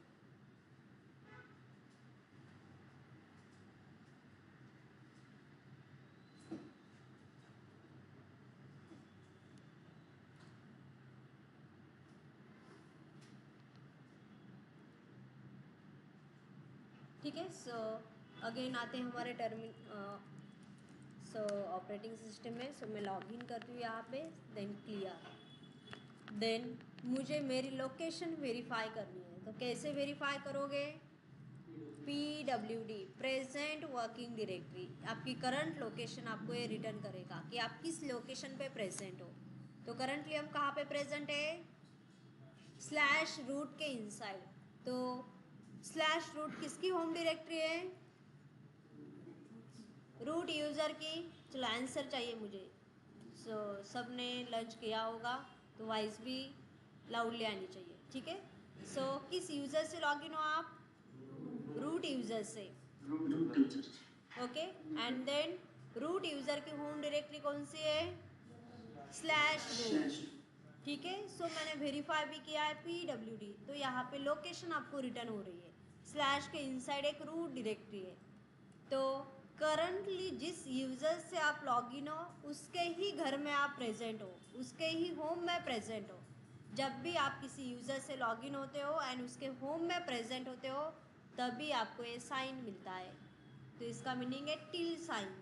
[SPEAKER 1] ठीक है, सो अगेन आते हैं हमारे सो ऑपरेटिंग सिस्टम में। सो मैं लॉगिन करती हूँ यहाँ पे, देन क्लियर। देन मुझे मेरी लोकेशन वेरीफाई करनी है, तो कैसे वेरीफाई करोगे, PWD प्रेजेंट वर्किंग डायरेक्टरी। आपकी करंट लोकेशन आपको ये रिटर्न करेगा कि आप किस लोकेशन पे प्रेजेंट हो। तो करंटली हम कहाँ पे प्रेजेंट है, स्लैश रूट के इनसाइड। तो स्लैश रूट किसकी होम डायरेक्टरी है, रूट यूज़र की। चलो आंसर चाहिए मुझे। सो सब ने लंच किया होगा, तो वॉइस भी लाउडली आनी चाहिए, ठीक है। सो किस यूज़र से लॉगिन हो आप, रूट यूज़र से, okay. And then root user की होम डायरेक्टरी कौन सी है, स्लैश रूट, ठीक है। सो मैंने वेरीफाई भी किया है PWD, तो यहाँ पे लोकेशन आपको रिटर्न हो रही है, स्लैश के इनसाइड एक रूट डायरेक्टरी है। तो करंटली जिस यूज़र से आप लॉगिन हो उसके ही घर में आप प्रेजेंट हो, उसके ही होम में प्रेजेंट हो। जब भी आप किसी यूज़र से लॉगिन होते हो एंड उसके होम में प्रेजेंट होते हो, तभी आपको ये साइन मिलता है। तो इसका मीनिंग है टिल साइन।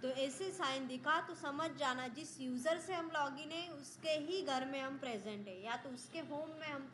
[SPEAKER 1] तो ऐसे साइन दिखा तो समझ जाना जिस यूज़र से हम लॉगिन है उसके ही घर में हम प्रेजेंट है, या तो उसके होम में हम